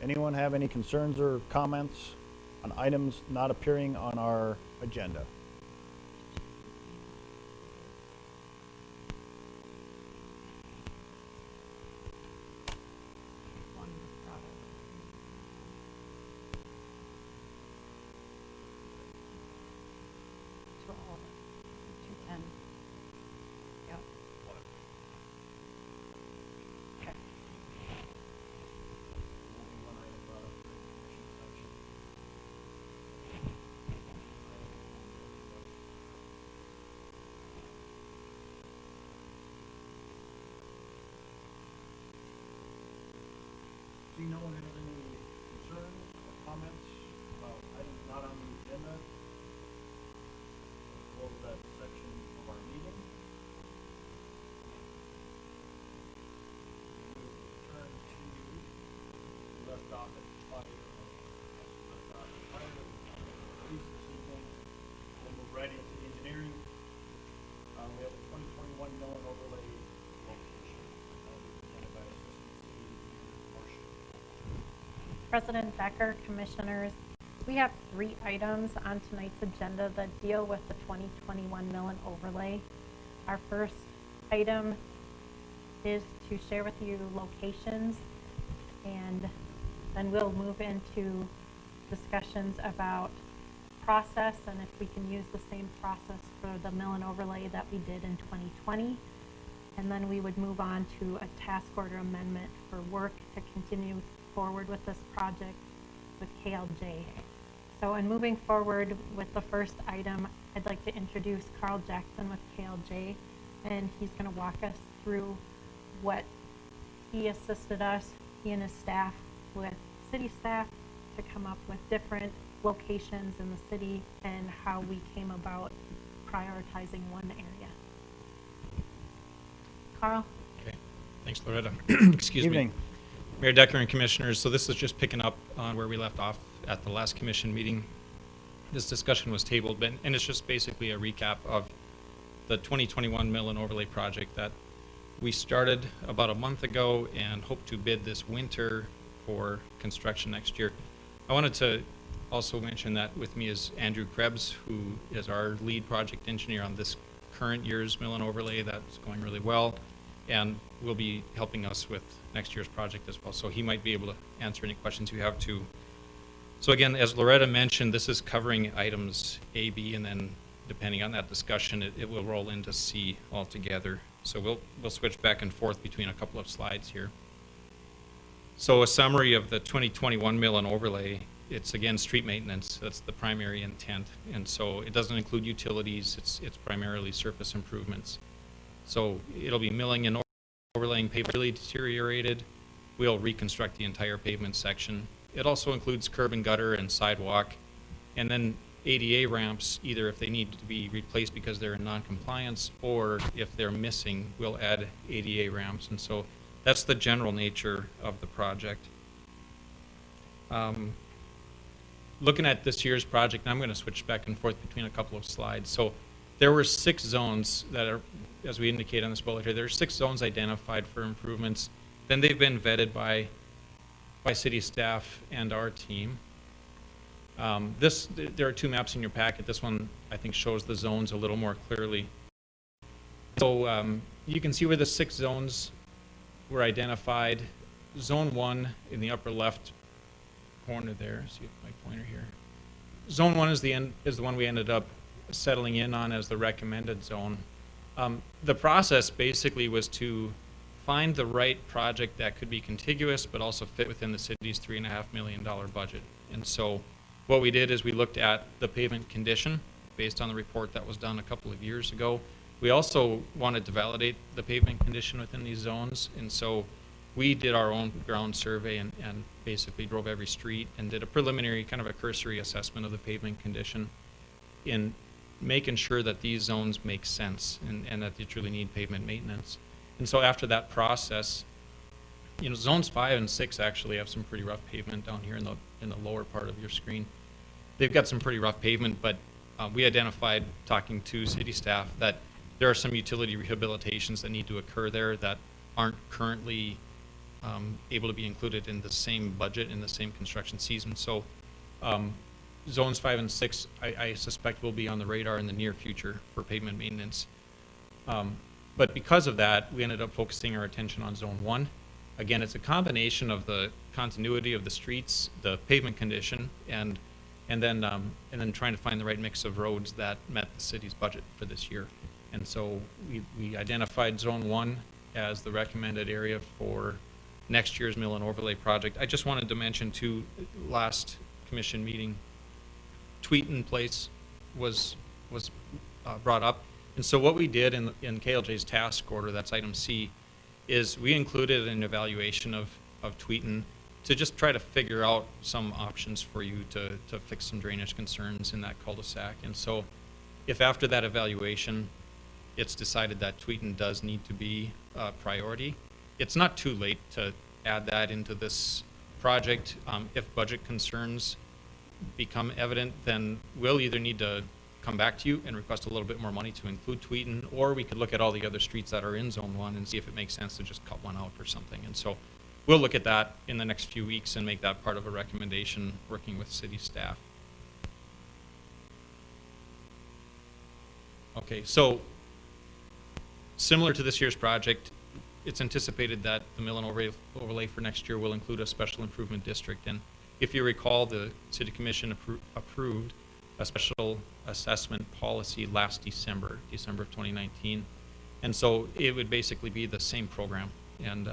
Anyone have any concerns or comments on items not appearing on our agenda?
One product. 12, 210. Yep. Okay.
Do no one have any concerns or comments about items not on the agenda? Close that section of our meeting. We will return to left off at fire. Left off at fire. Police this evening. We'll move right into the engineering. We have a 2021 Millen overlay location. Presented by Assistant City Engineer Marshall.
President Decker, Commissioners, we have 3 items on tonight's agenda that deal with the 2021 Millen overlay. Our first item is to share with you locations, and then we'll move into discussions about process and if we can use the same process for the Millen overlay that we did in 2020. And then we would move on to a task order amendment for work to continue forward with this project with KLJ. So in moving forward with the first item, I'd like to introduce Carl Jackson with KLJ, and he's going to walk us through what he assisted us, he and his staff, with city staff to come up with different locations in the city and how we came about prioritizing one area. Carl?
Okay, thanks, Loretta. Excuse
Evening.
me. Mayor Decker and Commissioners, so this is just picking up on where we left off at the last commission meeting. This discussion was tabled, and it's just basically a recap of the 2021 Millen Overlay project that we started about a month ago and hope to bid this winter for construction next year. I wanted to also mention that with me is Andrew Krebs, who is our lead project engineer on this current year's Millen Overlay. That's going really well, and will be helping us with next year's project as well. So he might be able to answer any questions you have too. So again, as Loretta mentioned, this is covering items A, B, and then depending on that discussion, it will roll into C altogether. So we'll switch back and forth between a couple of slides here. So a summary of the 2021 Millen Overlay. It's again street maintenance. That's the primary intent, and so it doesn't include utilities. It's primarily surface improvements. So it'll be milling and overlaying pavement really deteriorated. We'll reconstruct the entire pavement section. It also includes curb and gutter and sidewalk, and then ADA ramps, either if they need to be replaced because they're in non-compliance or if they're missing, we'll add ADA ramps. And so that's the general nature of the project. looking at this year's project, and I'm going to switch back and forth between a couple of slides. So there were 6 zones that are, as we indicate on this bullet here, there are 6 zones identified for improvements. Then they've been vetted by city staff and our team. There are 2 maps in your packet. This one, I think, shows the zones a little more clearly. So you can see where the 6 zones were identified. Zone 1 in the upper left corner there. See my pointer here. Zone 1 is the one we ended up settling in on as the recommended zone. The process basically was to find the right project that could be contiguous but also fit within the city's $3.5 million budget. And so what we did is we looked at the pavement condition based on the report that was done a couple of years ago. We also wanted to validate the pavement condition within these zones, and so we did our own ground survey and basically drove every street and did a preliminary, kind of a cursory assessment of the pavement condition in making sure that these zones make sense and that they truly need pavement maintenance. And so after that process, you know, zones 5 and 6 actually have some pretty rough pavement down here in the lower part of your screen. They've got some pretty rough pavement, but we identified, talking to city staff, that there are some utility rehabilitations that need to occur there that aren't currently able to be included in the same budget in the same construction season. So zones 5 and 6, I suspect will be on the radar in the near future for pavement maintenance. But because of that, we ended up focusing our attention on zone 1. Again, it's a combination of the continuity of the streets, the pavement condition, and then trying to find the right mix of roads that met the city's budget for this year. And so we identified zone 1 as the recommended area for next year's mill and overlay project. I just wanted to mention too, last commission meeting, Tweeton Place was brought up. And so what we did in KLJ's task order, that's item C, is we included an evaluation of Tweeton to just try to figure out some options for you to fix some drainage concerns in that cul-de-sac. And so if after that evaluation it's decided that Tweeton does need to be a priority, it's not too late to add that into this project. If budget concerns become evident, then we'll either need to come back to you and request a little bit more money to include Tweeton, or we could look at all the other streets that are in zone 1 and see if it makes sense to just cut one out or something. And so we'll look at that in the next few weeks and make that part of a recommendation working with city staff. Okay, so similar to this year's project, it's anticipated that the mill and overlay for next year will include a special improvement district. And if you recall, the City Commission approved a special assessment policy last December of 2019. And so it would basically be the same program. And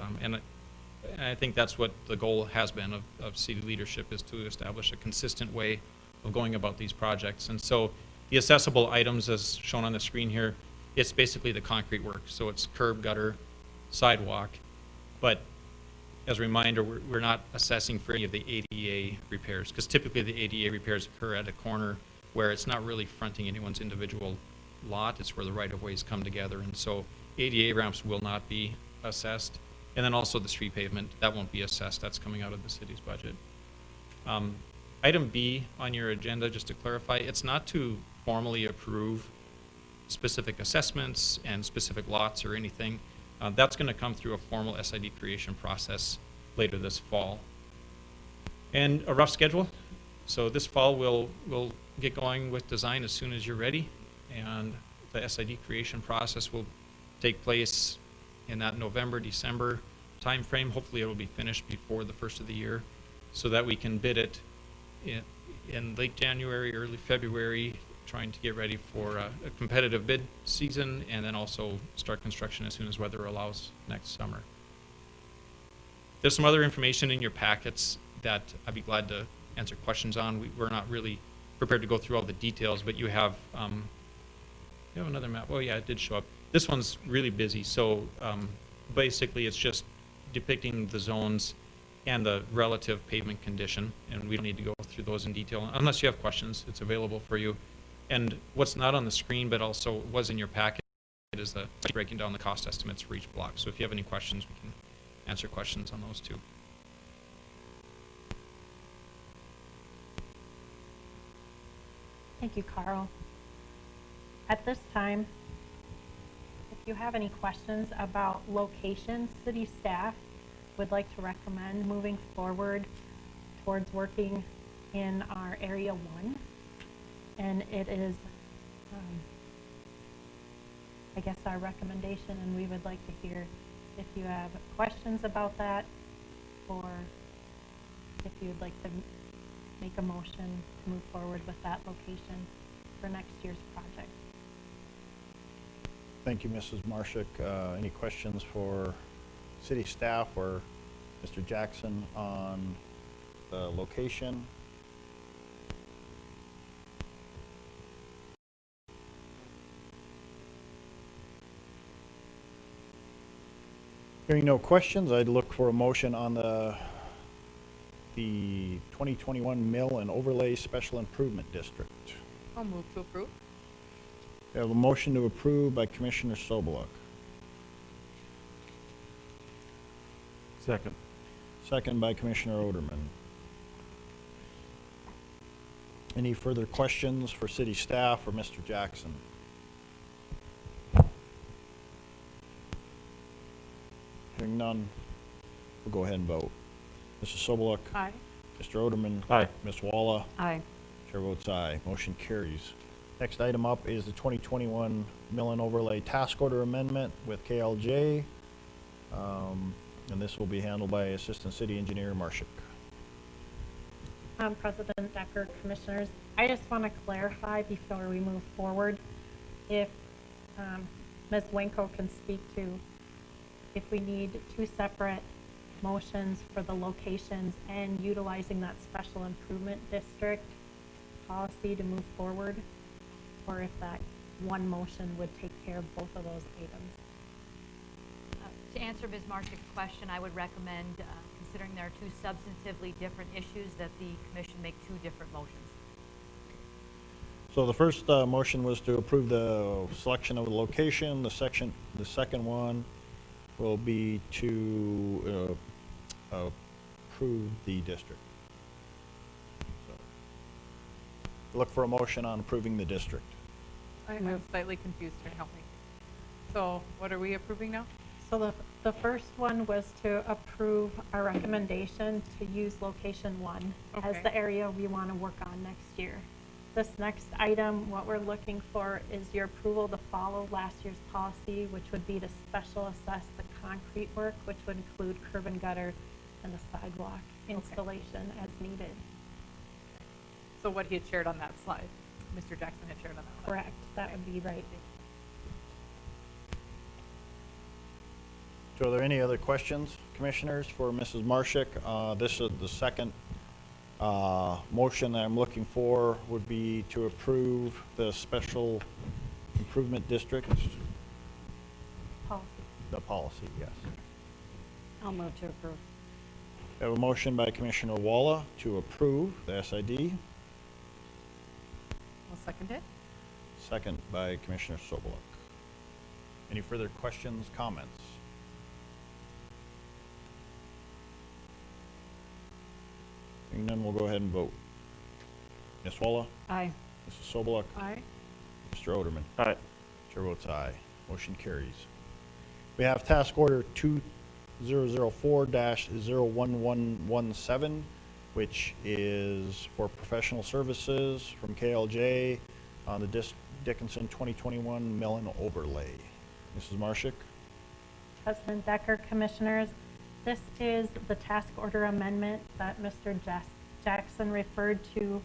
I think that's what the goal has been of city leadership, is to establish a consistent way of going about these projects. And so the assessable items, as shown on the screen here, it's basically the concrete work. So it's curb, gutter, sidewalk. But as a reminder, we're not assessing for any of the ADA repairs, because typically the ADA repairs occur at a corner where it's not really fronting anyone's individual lot. It's where the right-of-ways come together. And so ADA ramps will not be assessed. And then also the street pavement, that won't be assessed. That's coming out of the city's budget. Item B on your agenda, just to clarify, it's not to formally approve specific assessments and specific lots or anything. That's going to come through a formal SID creation process later this fall. And a rough schedule. So this fall we'll get going with design as soon as you're ready, and the SID creation process will take place in that November, December time frame. Hopefully it will be finished before the first of the year, so that we can bid it in late January, early February, trying to get ready for a competitive bid season, and then also start construction as soon as weather allows next summer. There's some other information in your packets that I'd be glad to answer questions on. We're not really prepared to go through all the details, but you have another map. Oh yeah, it did show up. This one's really busy. So basically it's just depicting the zones and the relative pavement condition, and we don't need to go through those in detail. Unless you have questions, it's available for you. And what's not on the screen, but also was in your packet, is the breaking down the cost estimates for each block. So if you have any questions, we can answer questions on those too.
Thank you, Carl. At this time, if you have any questions about location, city staff would like to recommend moving forward towards working in our Area 1. And it is, I guess, our recommendation, and we would like to hear if you have questions about that, or if you'd like to make a motion to move forward with that location for next year's project.
Thank you, Mrs. Marshak. Any questions for city staff or Mr. Jackson on the location? Hearing no questions, I'd look for a motion on the 2021 Mill and Overlay Special Improvement District.
I'll move to approve.
We have a motion to approve by Commissioner Sobeluk.
Second.
Second by Commissioner Oderman. Any further questions for city staff or Mr. Jackson? Hearing none, we'll go ahead and vote. Mrs. Sobeluk.
Aye.
Mr. Oderman.
Aye.
Ms. Walla.
Aye.
Chair votes aye. Motion carries. Next item up is the 2021 Mill and Overlay Task Order Amendment with KLJ. And this will be handled by Assistant City Engineer Marshak.
President Decker, Commissioners, I just want to clarify before we move forward, if Ms. Winko can speak to if we need two separate motions for the locations and utilizing that special improvement district policy to move forward, or if that one motion would take care of both of those items.
To answer Ms. Marshak's question, I would recommend, considering there are two substantively different issues, that the commission make two different motions.
So the first motion was to approve the selection of the location. The second one will be to approve the district. So, look for a motion on approving the district.
I'm slightly confused here, help me. So what are we approving now?
So the first one was to approve our recommendation to use location 1 as
Okay.
the area we want to work on next year. This next item, what we're looking for is your approval to follow last year's policy, which would be to special assess the concrete work, which would include curb and gutter and the sidewalk installation as needed.
So what he had shared on that slide, Mr. Jackson had shared on that slide.
Correct, that would be right.
So are there any other questions, commissioners, for Mrs. Marshak? This is the second motion that I'm looking for would be to approve the special improvement district.
Policy.
The policy, yes.
I'll move to approve.
We have a motion by Commissioner Walla to approve the SID,
I'll second it.
second by Commissioner Sobeluk. Any further questions, comments? Hearing none, we'll go ahead and vote. Ms. Walla?
Aye.
Mrs. Sobeluk?
Aye.
Mr. Oderman?
Aye.
Chair votes aye. Motion carries. We have Task Order 2004-01117, which is for professional services from KLJ on the Dickinson 2021 Mill and Overlay. Mrs. Marshak?
President Decker, Commissioners, this is the task order amendment that Mr. Jackson referred to.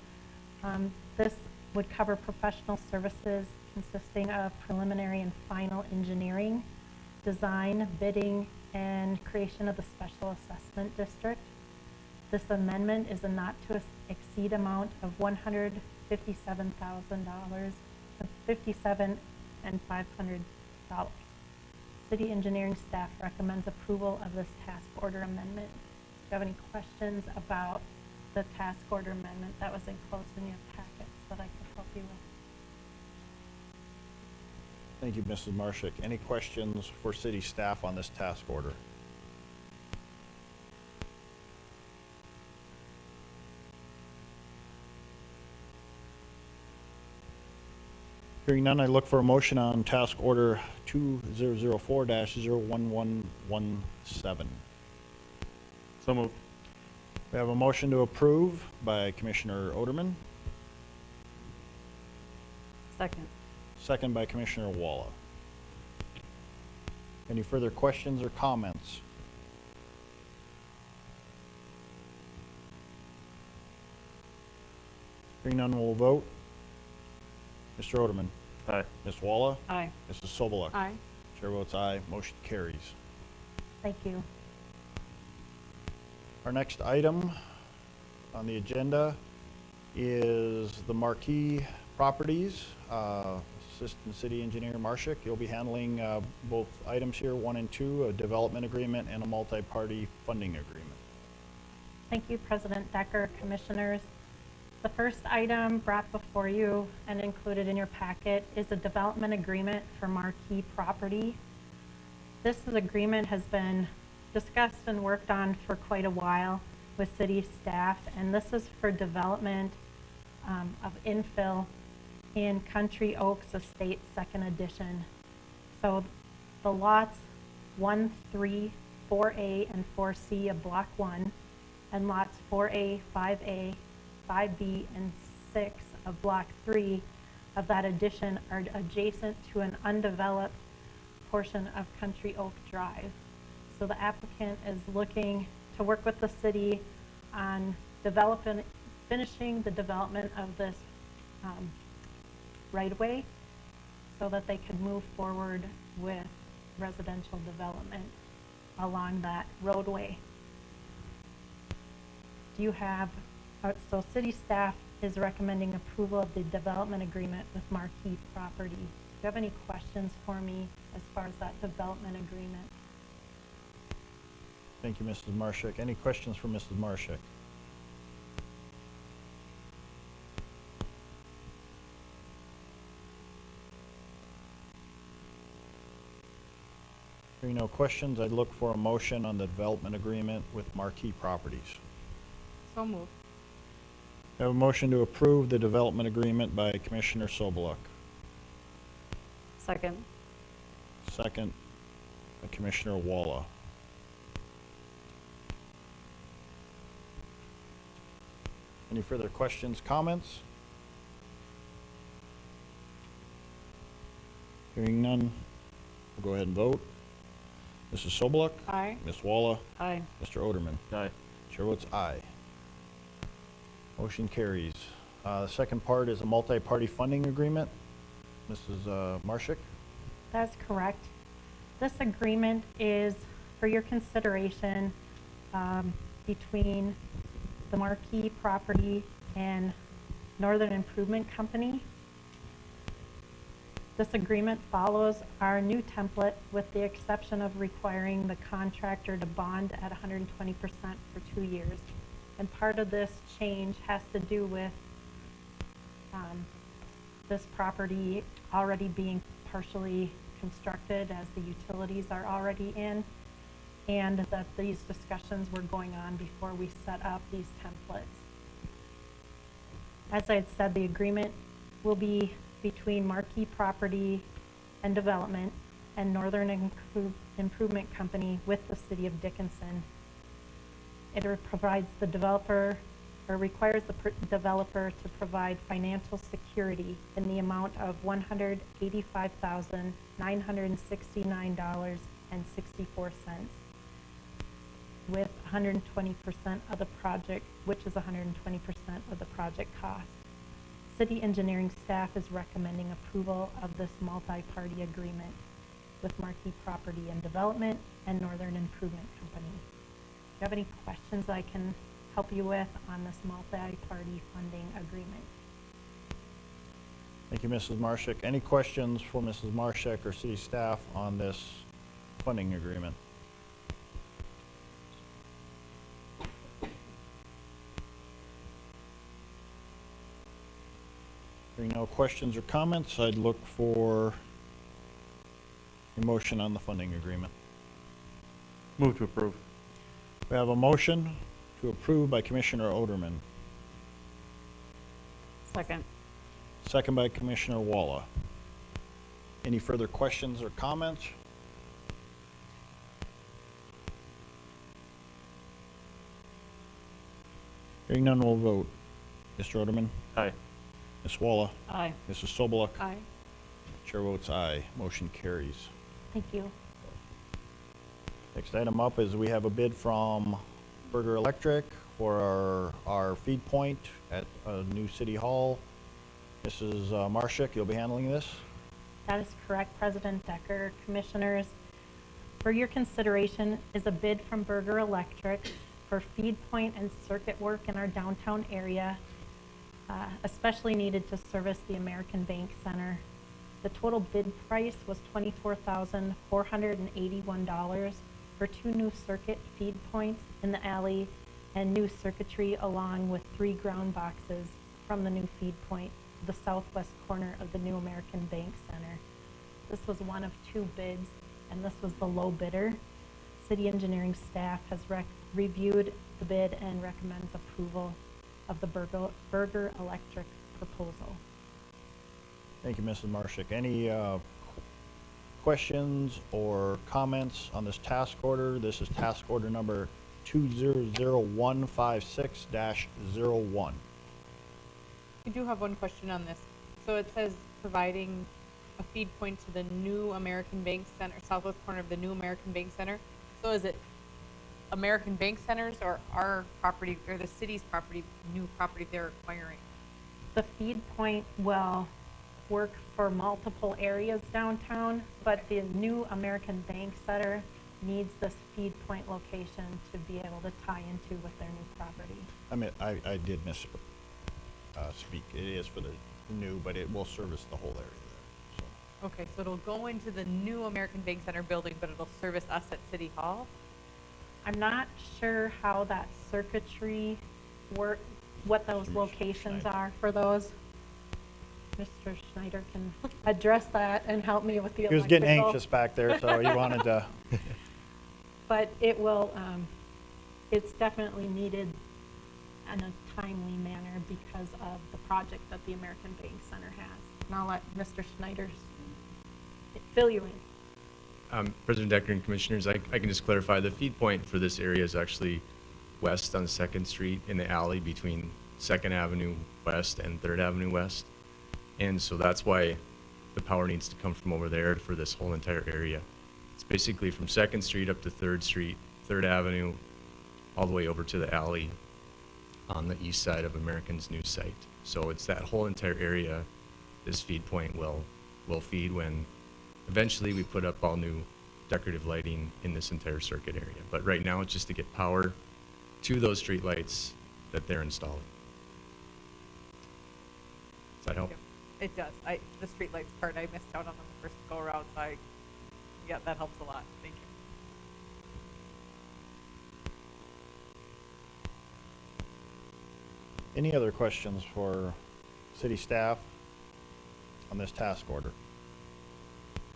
This would cover professional services consisting of preliminary and final engineering, design, bidding, and creation of the special assessment district. This amendment is a not to exceed amount of $157,000, $57,500. City engineering staff recommends approval of this task order amendment. Do you have any questions about the task order amendment that was enclosed in your packets that I could help you with?
Thank you, Mrs. Marshak. Any questions for city staff on this task order? Hearing none, I look for a motion on task order 2004-01117.
So moved.
We have a motion to approve by Commissioner Oderman,
Second.
second by Commissioner Walla. Any further questions or comments? Hearing none, we'll vote. Mr. Oderman.
Aye.
Ms. Walla.
Aye.
Mrs. Sobeluk.
Aye.
Chair votes aye. Motion carries.
Thank you.
Our next item on the agenda is the Marquee Properties. Assistant City Engineer Marshik, you'll be handling both items here, 1 and 2, a development agreement and a multi-party funding agreement.
Thank you, President Decker, Commissioners. The first item brought before you and included in your packet is a development agreement for Marquee Property. This agreement has been discussed and worked on for quite a while with city staff, and this is for development of infill in Country Oaks Estates Second Edition. So the lots 1, 3, 4A, and 4C of Block 1, and lots 4A, 5A, 5B, and 6 of Block 3 of that addition are adjacent to an undeveloped portion of Country Oak Drive. So the applicant is looking to work with the city on finishing the development of this right-of-way so that they could move forward with residential development along that roadway. Do you have, so city staff is recommending approval of the development agreement with Marquee Property. Do you have any questions for me as far as that development agreement?
Thank you, Mrs. Marshik. Any questions for Mrs. Marshik? Hearing no questions, I'd look for a motion on the development agreement with Marquee Properties.
So moved.
I have a motion to approve the development agreement by Commissioner Sobeluk.
Second.
Second by Commissioner Walla. Any further questions, comments? Hearing none, we'll go ahead and vote. Mrs. Sobeluk?
Aye.
Ms. Walla?
Aye.
Mr. Oderman?
Aye.
Chair votes aye. Motion carries. The second part is a multi-party funding agreement. Mrs. Marshik?
That's correct. This agreement is for your consideration between the Marquee Property and Northern Improvement Company. This agreement follows our new template with the exception of requiring the contractor to bond at 120% for 2 years. And part of this change has to do with this property already being partially constructed as the utilities are already in, and that these discussions were going on before we set up these templates. As I had said, the agreement will be between Marquee Property and Development and Northern Improvement Company with the City of Dickinson. It provides the developer, or requires the developer to provide financial security in the amount of $185,969.64 with 120% of the project, which is 120% of the project cost. City engineering staff is recommending approval of this multi-party agreement with Marquee Property and Development and Northern Improvement Company. Do you have any questions I can help you with on this multi-party funding agreement?
Thank you, Mrs. Marshik. Any questions for Mrs. Marshik or city staff on this funding agreement? Hearing no questions or comments, I'd look for a motion on the funding agreement.
Move to approve.
We have a motion to approve by Commissioner
Second.
second by Commissioner Walla. Any further questions or comments? Hearing none, we'll vote. Mr. Oderman?
Aye.
Ms. Walla?
Aye.
Mrs. Sobeluk?
Aye.
Chair votes aye. Motion carries.
Thank you.
Next item up is we have a bid from Berger Electric for our feed point at new City Hall. Mrs. Marshak, you'll be handling this?
That is correct, President Decker, Commissioners. For your consideration is a bid from Berger Electric for feed point and circuit work in our downtown area, especially needed to service the American Bank Center. The total bid price was $24,481 for 2 new circuit feed points in the alley and new circuitry along with 3 ground boxes from the new feed point to the southwest corner of the new American Bank Center. This was one of 2 bids, and this was the low bidder. City engineering staff has reviewed the bid and recommends approval of the Berger Electric proposal.
Thank you, Mrs. Marshak. Any questions or comments on this task order? This is task order number 200156-01.
I do have one question on this. So it says providing a feed point to the new American Bank Center, southwest corner of the new American Bank Center. So is it American Bank Centers or our property, or the city's property, new property they're acquiring?
The feed point will work for multiple areas downtown, but the new American Bank Center needs this feed point location to be able to tie into with their new property.
I mean, I did miss speak. It is for the new, but it will service the whole area there. So.
Okay, so it'll go into the new American Bank Center building, but it'll service us at City Hall?
I'm not sure how that circuitry work, what those locations are for those. Mr. Schneider can address that and help me with the
He was
electrical.
getting anxious back there, so he wanted to.
But it will, it's definitely needed in a timely manner because of the project that the American Bank Center has. And I'll let Mr. Schneider fill you in.
President Decker and Commissioners, I can just clarify, the feed point for this area is actually west on 2nd Street in the alley between 2nd Avenue West and 3rd Avenue West. And so that's why the power needs to come from over there for this whole entire area. It's basically from 2nd Street up to 3rd Street, 3rd Avenue, all the way over to the alley on the east side of American's new site. So it's that whole entire area this feed point will feed when eventually we put up all new decorative lighting in this entire circuit area. But right now it's just to get power to those street lights that they're installing. Does that help?
It does. The streetlights part, I missed out on the first go around, so yeah, that helps a lot. Thank you.
Any other questions for city staff on this task order?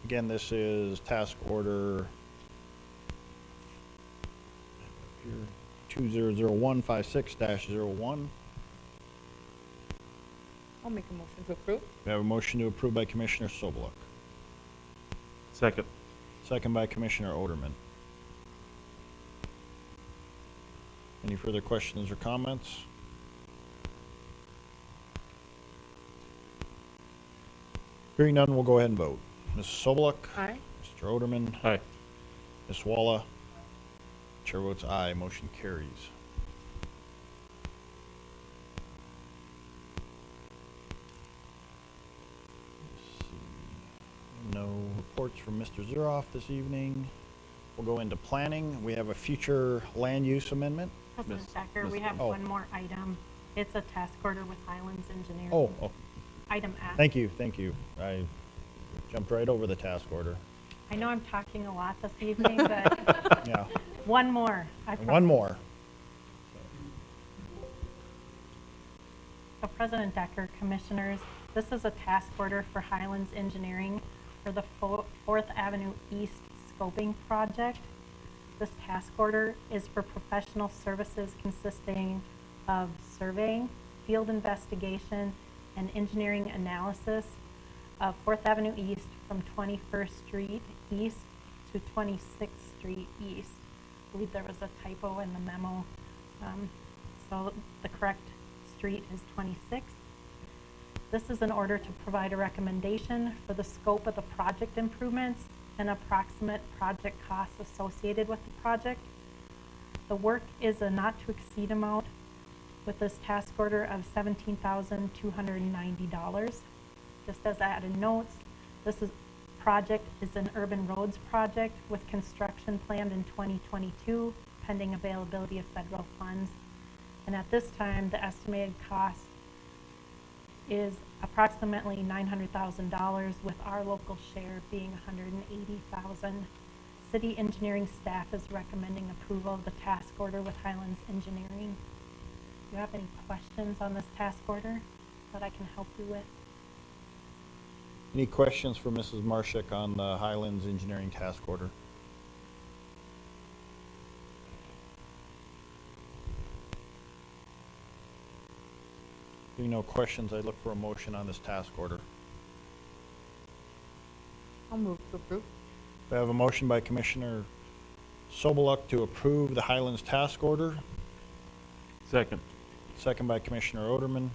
Again, this is task order 200156-01.
I'll make a motion to approve.
We have a motion to approve by Commissioner Sobeluk.
Second.
Second by Commissioner Oderman. Any further questions or comments? Hearing none, we'll go ahead and vote. Mrs. Sobeluk?
Aye.
Mr. Oderman?
Aye.
Ms. Walla? Chair votes aye. Motion carries. Let's see. No reports from Mr. Zuroff this evening. We'll go into planning. We have a future land use amendment.
President Decker, we have
Oh.
one more item. It's a task order with Highlands Engineering.
Oh,
Item F.
thank you, thank you. I jumped right over the task order.
I know I'm talking a lot this evening, but
Yeah.
one more. I
And one
promise.
more.
So President Decker, Commissioners, this is a task order for Highlands Engineering for the 4th Avenue East scoping project. This task order is for professional services consisting of surveying, field investigation, and engineering analysis of 4th Avenue East, from 21st Street East to 26th Street East. I believe there was a typo in the memo. So the correct street is 26th. This is in order to provide a recommendation for the scope of the project improvements and approximate project costs associated with the project. The work is a not to exceed amount with this task order of $17,290. Just as added notes, project is an urban roads project with construction planned in 2022, pending availability of federal funds. And at this time, the estimated cost is approximately $900,000, with our local share being $180,000. City engineering staff is recommending approval of the task order with Highlands Engineering. Do you have any questions on this task order that I can help you with?
Any questions for Mrs. Marshak on the Highlands Engineering Task Order? Hearing no questions, I look for a motion on this task order.
I'll move to approve.
We have a motion by Commissioner Sobeluk to approve the Highlands Task Order.
Second.
Second by Commissioner Oderman.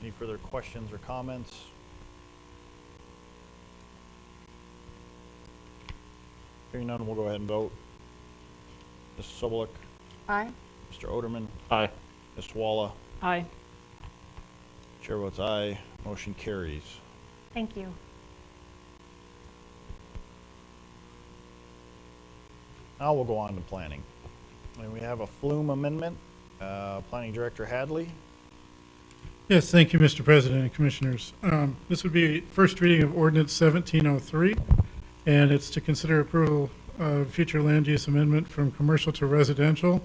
Any further questions or comments? Hearing none, we'll go ahead and vote. Mrs. Sobeluk?
Aye.
Mr. Oderman?
Aye.
Ms. Walla?
Aye.
Chair votes aye. Motion carries.
Thank you.
Now we'll go on to planning. And we have a Flume amendment. Planning Director Hadley.
Yes, thank you, Mr. President and Commissioners. This would be first reading of Ordinance 1703, and it's to consider approval of future land use amendment from commercial to residential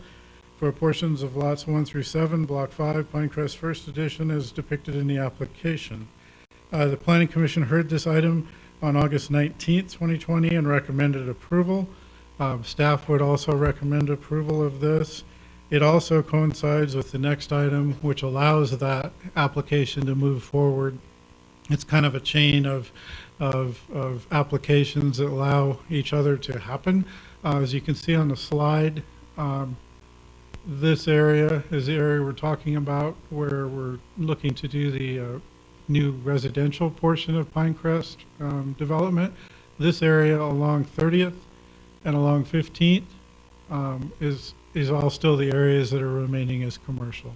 for portions of lots 1 through 7, Block 5, Pinecrest First Edition, as depicted in the application. The Planning Commission heard this item on August 19th, 2020, and recommended approval. Staff would also recommend approval of this. It also coincides with the next item, which allows that application to move forward. It's kind of a chain of applications that allow each other to happen. As you can see on the slide, this area is the area we're talking about, where we're looking to do the new residential portion of Pinecrest development. This area along 30th and along 15th is all still the areas that are remaining as commercial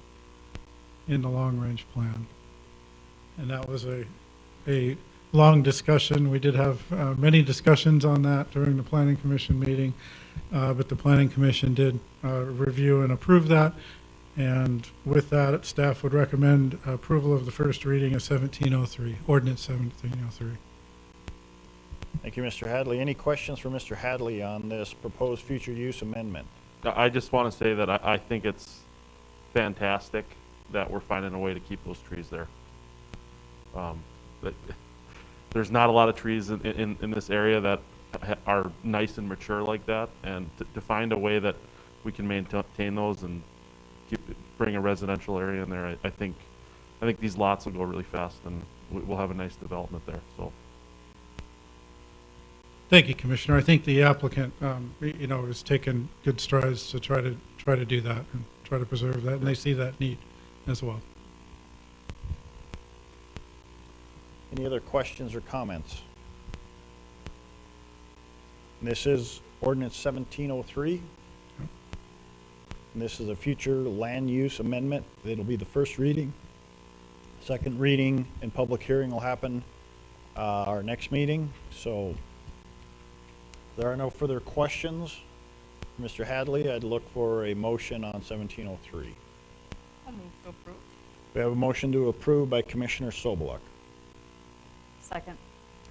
in the long-range plan. And that was a long discussion. We did have many discussions on that during the Planning Commission meeting, but the Planning Commission did review and approve that. And with that, staff would recommend approval of the first reading of 1703, Ordinance 1703.
Thank you, Mr. Hadley. Any questions for Mr. Hadley on this proposed future use amendment?
I just want to say that I think it's fantastic that we're finding a way to keep those trees there. But there's not a lot of trees in this area that are nice and mature like that, and to find a way that we can maintain those and bring a residential area in there, I think these lots will go really fast, and we'll have a nice development there. So.
Thank you, Commissioner. I think the applicant, has taken good strides to try to do that and try to preserve that, and they see that need as well.
Any other questions or comments? This is Ordinance 1703. And this is a future land use amendment. It'll be the first reading. Second reading and public hearing will happen our next meeting. So if there are no further questions, Mr. Hadley, I'd look for a motion on 1703.
I'll move to approve.
We have a motion to approve by Commissioner Sobeluk.
Second.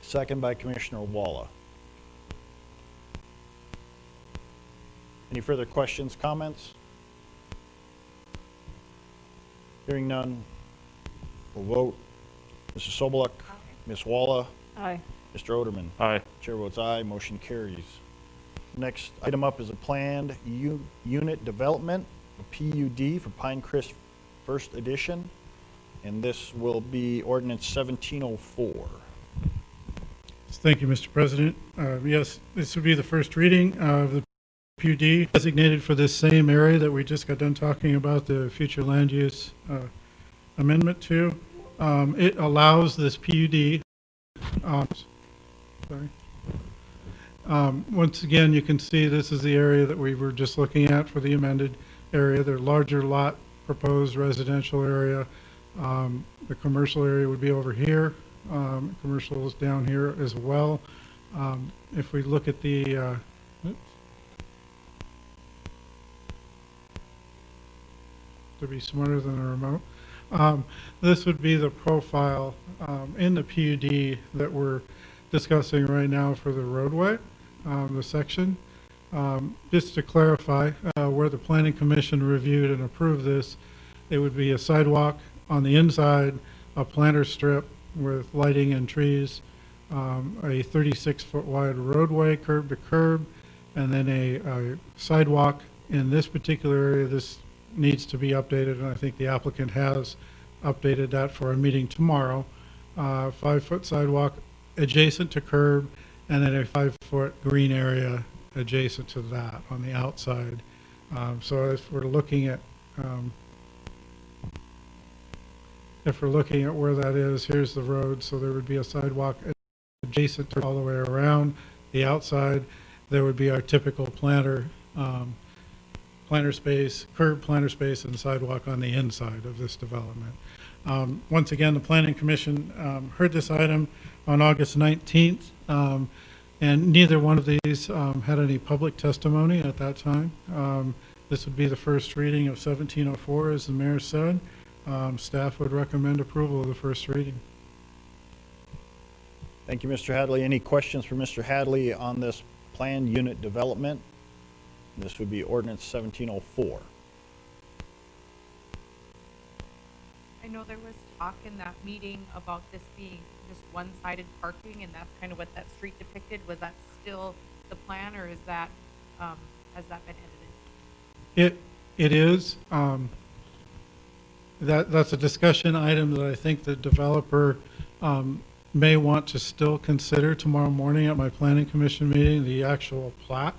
Second by Commissioner Walla. Any further questions, comments? Hearing none, we'll vote. Mrs. Sobeluk, Ms. Walla,
Aye.
Mr. Oderman.
Aye.
Chair votes aye, motion carries. Next item up is a planned unit development, a PUD for Pinecrest First Edition, and this will be Ordinance 1704.
Thank you, Mr. President. Yes, this would be the first reading of the PUD designated for this same area that we just got done talking about, the future land use amendment to. It allows this PUD, once again, you can see this is the area that we were just looking at for the amended area. The larger lot proposed residential area. The commercial area would be over here. Commercial is down here as well. If we look at the, to be smarter than a remote, this would be the profile in the PUD that we're discussing right now for the roadway, the section. Just to clarify, where the Planning Commission reviewed and approved this, it would be a sidewalk on the inside, a planter strip with lighting and trees, a 36-foot wide roadway curb to curb, and then a sidewalk in this particular area. This needs to be updated, and I think the applicant has updated that for a meeting tomorrow. 5-foot sidewalk adjacent to curb, and then a 5-foot green area adjacent to that on the outside. So if we're looking at where that is, here's the road, so there would be a sidewalk adjacent to all the way around. The outside, there would be our typical planter space, curb, planter space, and sidewalk on the inside of this development. Once again, the Planning Commission heard this item on August 19th, and neither one of these had any public testimony at that time. This would be the first reading of 1704, as the mayor said. Staff would recommend approval of the first reading.
Thank you, Mr. Hadley. Any questions for Mr. Hadley on this planned unit development? This would be ordinance 1704.
I know there was talk in that meeting about this being just one-sided parking, and that's kind of what that street depicted. Was that still the plan, or is that, has that been edited?
It is. That's a discussion item that I think the developer may want to still consider tomorrow morning at my Planning Commission meeting. The actual plat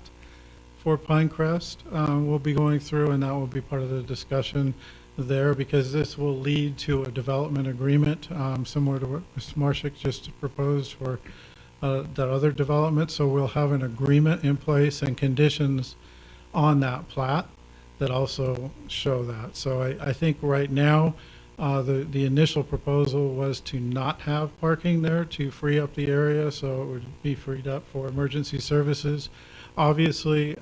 for Pinecrest we'll be going through, and that will be part of the discussion there, because this will lead to a development agreement similar to what Ms. Marshak just proposed for that other development. So we'll have an agreement in place and conditions on that plat that also show that. So I think right now the initial proposal was to not have parking there, to free up the area so it would be freed up for emergency services. Obviously,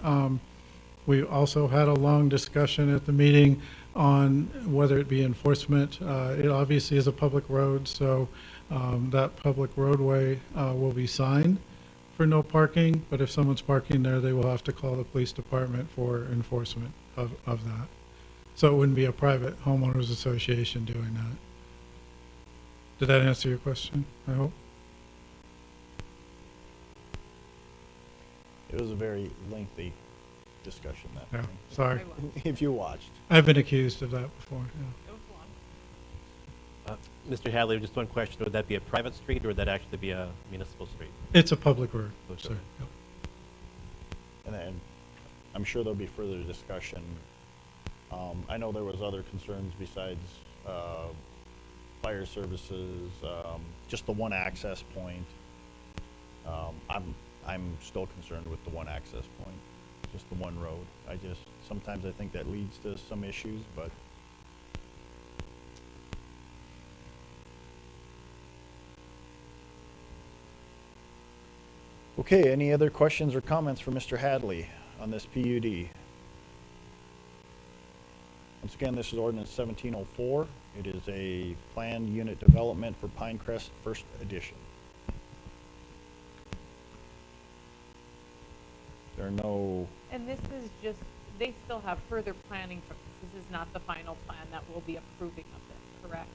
we also had a long discussion at the meeting on whether it be enforcement. It obviously is a public road, so that public roadway will be signed for no parking, but if someone's parking there, they will have to call the police department for enforcement of that. So it wouldn't be a private homeowners association doing that. Did that answer your question, I hope?
It was a very lengthy discussion that
Yeah,
morning.
sorry.
If you watched.
I've been accused of that before, yeah.
Mr. Hadley, just one question. Would that be a private street, or would that actually be a municipal street?
It's a public road,
Okay.
sir. Yep.
And then I'm sure there'll be further discussion. I know there was other concerns besides fire services, just the one access point. I'm still concerned with the one access point, just the one road. Sometimes I think that leads to some issues, but okay, any other questions or comments for Mr. Hadley on this PUD? Once again, this is ordinance 1704. It is a planned unit development for Pinecrest First Edition. There are no...
And this is just, they still have further planning from this. This is not the final plan that we'll be approving of this, correct?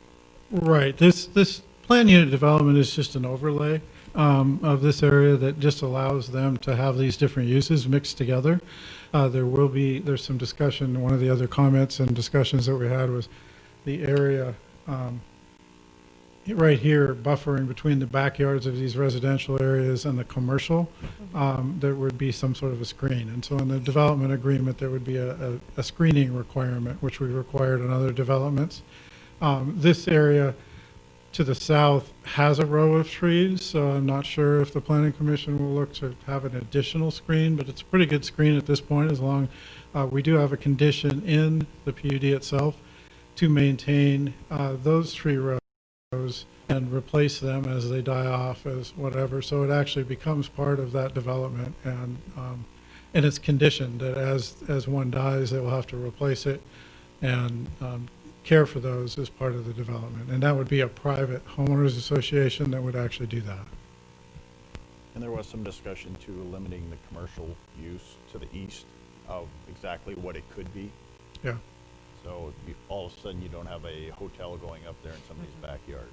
Right. This planned unit development is just an overlay of this area that just allows them to have these different uses mixed together. There's some discussion. One of the other comments and discussions that we had was the area right here, buffering between the backyards of these residential areas and the commercial, there would be some sort of a screen. And so in the development agreement, there would be a screening requirement, which we required in other developments. This area to the south has a row of trees, so I'm not sure if the planning commission will look to have an additional screen, but it's a pretty good screen at this point, as long, we do have a condition in the PUD itself to maintain those tree rows and replace them as they die off as whatever. So it actually becomes part of that development, and it's conditioned that as one dies, they will have to replace it and care for those as part of the development. And that would be a private homeowners association that would actually do that.
And there was some discussion to limiting the commercial use to the east of exactly what it could be.
Yeah.
So all of a sudden, you don't have a hotel going up there in somebody's backyard.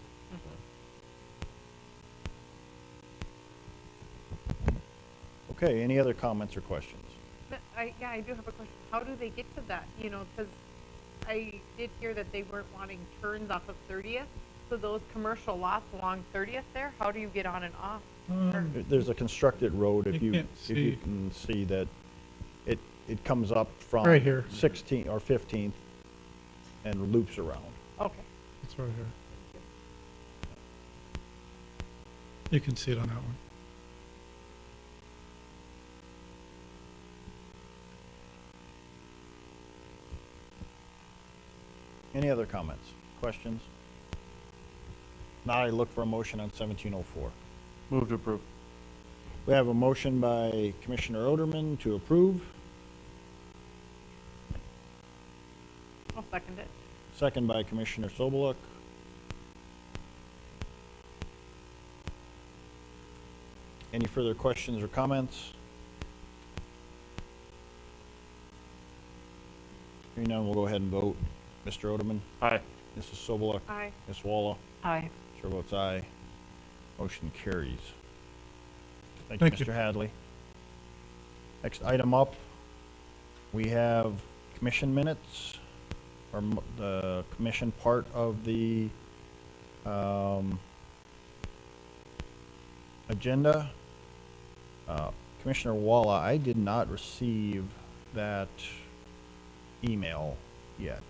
Okay, any other comments or questions?
Yeah, I do have a question. How do they get to that? You know, because I did hear that they weren't wanting turns off of 30th. So those commercial lots along 30th there, how do you get on and off?
There's a constructed road, if you can see that it comes up from
Right here.
16th or 15th and loops around.
Okay.
It's right here. You can see it on that one.
Any other comments, questions? Now I look for a motion on 1704.
Move to approve.
We have a motion by Commissioner Oderman to approve,
I'll second it.
second by Commissioner Sobeluk. Any further questions or comments? Hearing none, we'll go ahead and vote. Mr. Oderman?
Aye.
Mrs. Sobeluk?
Aye.
Ms. Walla?
Aye.
Chair votes aye. Motion carries. Thank
Thank
you,
you.
Mr. Hadley. Next item up, we have commission minutes, or the commission part of the agenda. Commissioner Walla, I did not receive that email yet.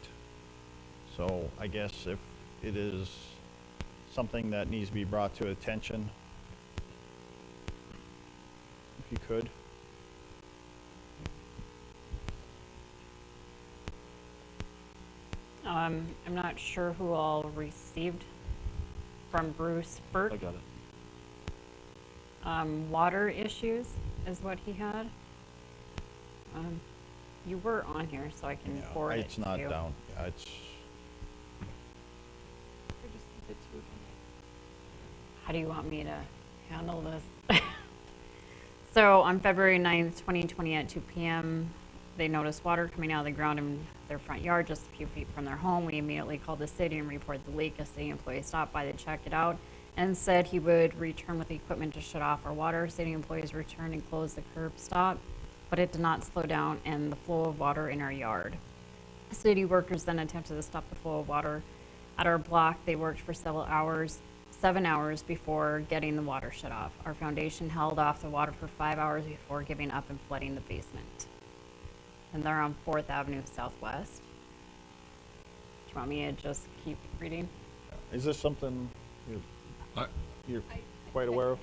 So I guess if it is something that needs to be brought to attention, if you could.
I'm not sure who all received from Bruce Burke.
I got it.
Water issues is what he had. You were on here, so I can
Yeah,
forward it
it's
to
not
you.
down. Yeah, it's,
How do you want me to handle this? So on February 9th, 2020 at 2 p.m., they noticed water coming out of the ground in their front yard just a few feet from their home. We immediately called the city and reported the leak. A city employee stopped by to check it out and said he would return with the equipment to shut off our water. City employees returned and closed the curb stop, but it did not slow down and the flow of water in our yard. City workers then attempted to stop the flow of water at our block. They worked for 7 hours before getting the water shut off. Our foundation held off the water for 5 hours before giving up and flooding the basement. And they're on 4th Avenue Southwest. Do you want me to just keep reading?
is this something you're quite aware of?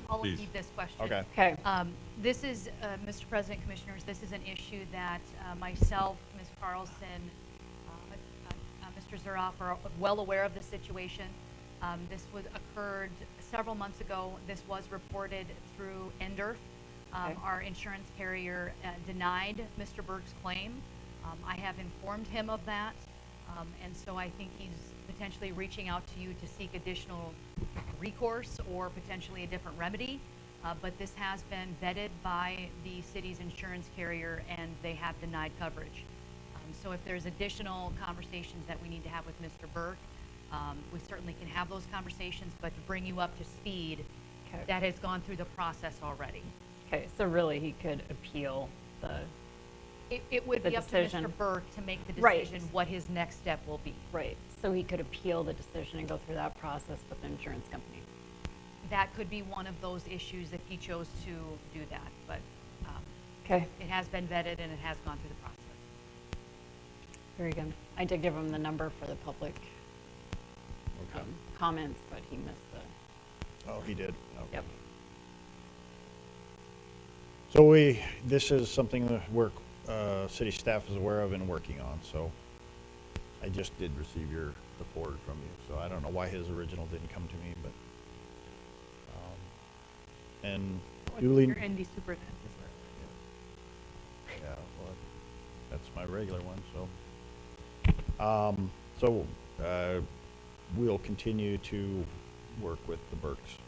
I'll leave this question.
Okay.
Okay.
This is, Mr. President, Commissioners, this is an issue that myself, Ms. Carlson, Mr. Zuroff are well aware of the situation. This occurred several months ago. This was reported through NDERF.
Okay.
Our insurance carrier denied Mr. Burke's claim. I have informed him of that, and so I think he's potentially reaching out to you to seek additional recourse or potentially a different remedy. But this has been vetted by the city's insurance carrier, and they have denied coverage. So if there's additional conversations that we need to have with Mr. Burke, we certainly can have those conversations, but to bring you up to speed,
Okay.
that has gone through the process already.
Okay, so really he could appeal the,
It would
The
be up
decision.
to Mr. Burke to make the
Right.
decision what his next step will be.
right, So he could appeal the decision and go through that process with the insurance company.
That could be one of those issues if he chose to do that, but
Okay.
it has been vetted and it has gone through the process.
Very good. I did give him the number for the public comments, but he missed the.
Oh, he did? Okay.
Yep.
So this is something that city staff is aware of and working on, so I just did receive the forward from you, so I don't know why his original didn't come to me, but, and duly.
Your ND superintendent.
Yeah, well, that's my regular one, so. We'll continue to work with the Burks.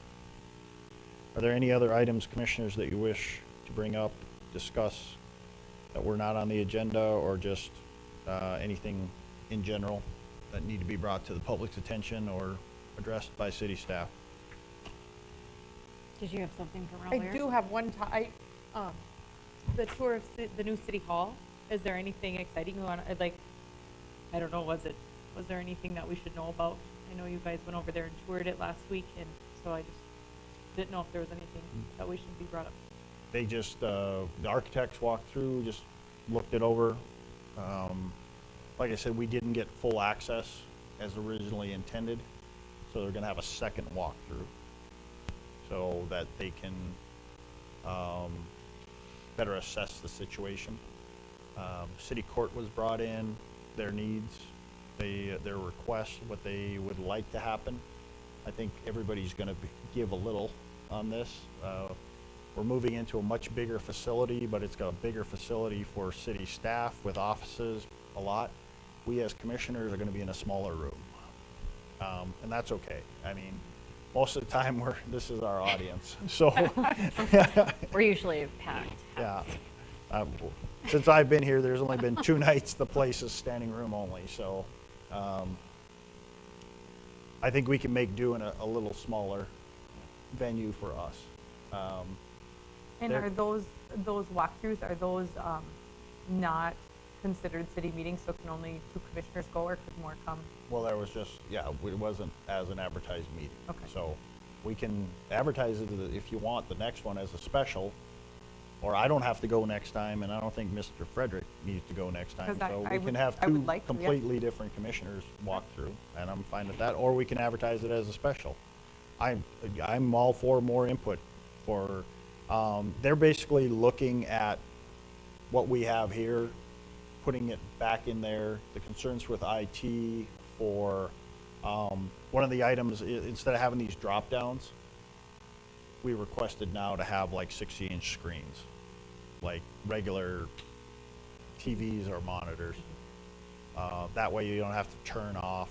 Are there any other items, commissioners, that you wish to bring up, discuss, that were not on the agenda, or just anything in general that need to be brought to the public's attention or addressed by city staff?
Did you have something for
I
Raleigh?
do have one the tour of the new city hall. Is there anything exciting going on? Like, I don't know, was there anything that we should know about? I know you guys went over there and toured it last week, and so I just didn't know if there was anything that we should be brought up.
They just, the architects walked through, just looked it over. Like I said, we didn't get full access as originally intended, so they're gonna have a second walkthrough so that they can better assess the situation. City court was brought in, their needs, their requests, what they would like to happen. I think everybody's gonna give a little on this. We're moving into a much bigger facility, but it's got a bigger facility for city staff with offices, a lot. We as commissioners are gonna be in a smaller room. And that's okay. I mean, most of the time this is our audience, so.
We're usually packed.
Yeah. Since I've been here, there's only been 2 nights the place is standing room only, so I think we can make do in a little smaller venue for us.
And are those walkthroughs, are those not considered city meetings, so can only 2 commissioners go, or could more come?
Well, there was just, yeah, it wasn't as an advertised meeting.
Okay.
So we can advertise it if you want, the next one as a special, or I don't have to go next time, and I don't think Mr. Frederick needs to go next time.
'Cause
So
I
we can
would-
have
I
2
would like to, yeah.
completely different commissioners walk through, and I'm fine with that. Or we can advertise it as a special. I'm all for more input for, they're basically looking at what we have here, putting it back in there, the concerns with IT for, one of the items, instead of having these drop downs, we requested now to have like 60-inch screens, like regular TVs or monitors. That way you don't have to turn off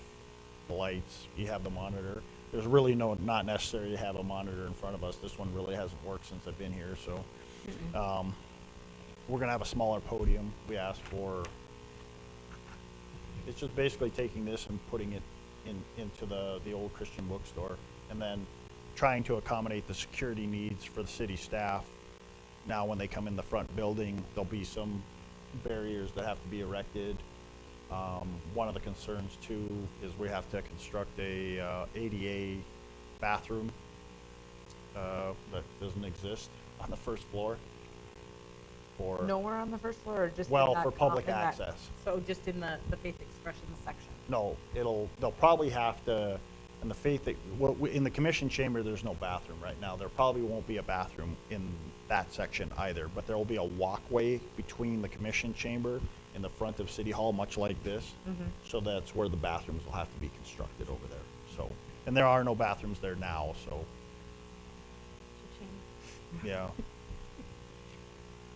the lights, you have the monitor. There's really not necessary to have a monitor in front of us. This one really hasn't worked since I've been here, so. We're gonna have a smaller podium. We asked for, it's just basically taking this and putting it into the old Christian bookstore, and then trying to accommodate the security needs for the city staff. Now, when they come in the front building, there'll be some barriers that have to be erected. One of the concerns too is we have to construct a ADA bathroom that doesn't exist on the first floor. For
Nowhere on the first floor, or just
well,
in that
for public
in that-
access.
So just in the faith expression section.
No, they'll probably have to, in the faith that, in the commission chamber, there's no bathroom right now. There probably won't be a bathroom in that section either, but there will be a walkway between the commission chamber and the front of City Hall, much like this. So that's where the bathrooms will have to be constructed over there. So, and there are no bathrooms there now, so, yeah.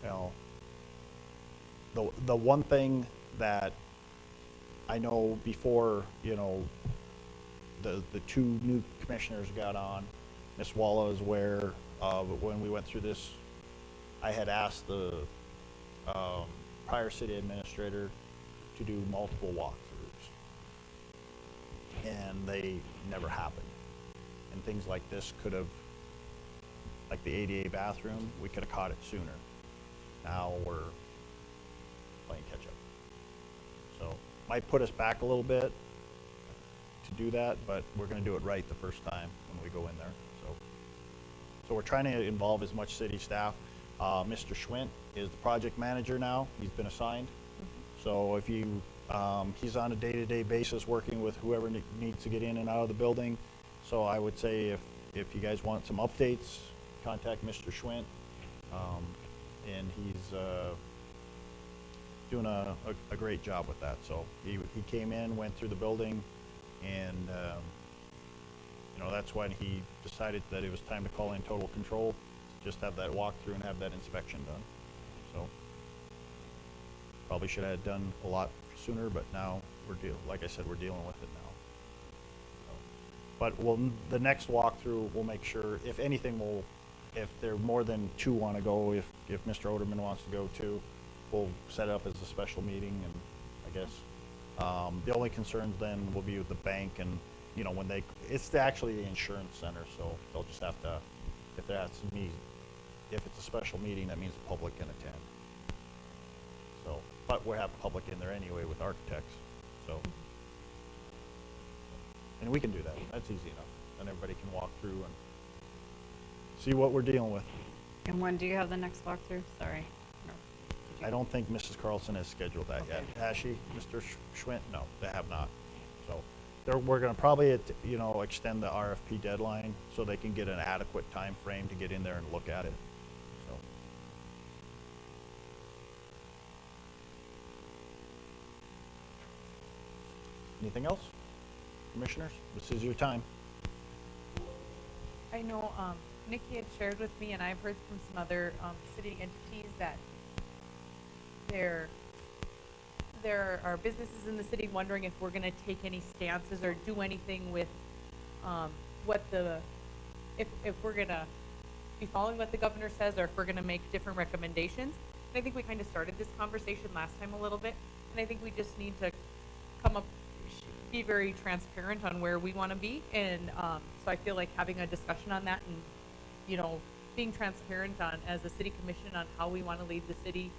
You know, the one thing that I know before, you know, the 2 new commissioners got on, Ms. Walla is aware, when we went through this, I had asked the prior city administrator to do multiple walkthroughs, and they never happened. And things like this could have, like the ADA bathroom, we could have caught it sooner. Now we're playing catch up. So might put us back a little bit, to do that, but we're gonna do it right the first time when we go in there, so. So we're trying to involve as much city staff. Mr. Schwint is the project manager now. He's been assigned. So if you, he's on a day-to-day basis working with whoever needs to get in and out of the building. So I would say if you guys want some updates, contact Mr. Schwint. And he's doing a great job with that. So he came in, went through the building, and you know, that's when he decided that it was time to call in total control, just have that walkthrough and have that inspection done. So probably should have done a lot sooner, but now like I said, we're dealing with it now. So, but the next walkthrough, we'll make sure, if anything, if there are more than two want to go, if Mr. Oderman wants to go too, we'll set it up as a special meeting, and I guess the only concerns then will be with the bank, and you know, when it's actually the insurance center, so they'll just have to, if it's a special meeting, that means the public can attend. So, but we'll have public in there anyway with architects, so. And we can do that, that's easy enough, and everybody can walk through and see what we're dealing with.
And when do you have the next walkthrough? Sorry.
I don't think Mrs. Carlson has scheduled that yet. Has she, Mr. Schwint? No, they have not. So we're going to probably, you know, extend the RFP deadline so they can get an adequate time frame to get in there and look at it. So. Anything else? Commissioners, this is your time.
I know Nikki had shared with me, and I've heard from some other city entities that there are businesses in the city wondering if we're going to take any stances or do anything with if we're going to be following what the governor says, or if we're going to make different recommendations. And I think we kind of started this conversation last time a little bit, and I think we just need to be very transparent on where we want to be. And so I feel like having a discussion on that, and you know, being transparent on, as a city commission, on how we want to lead the city,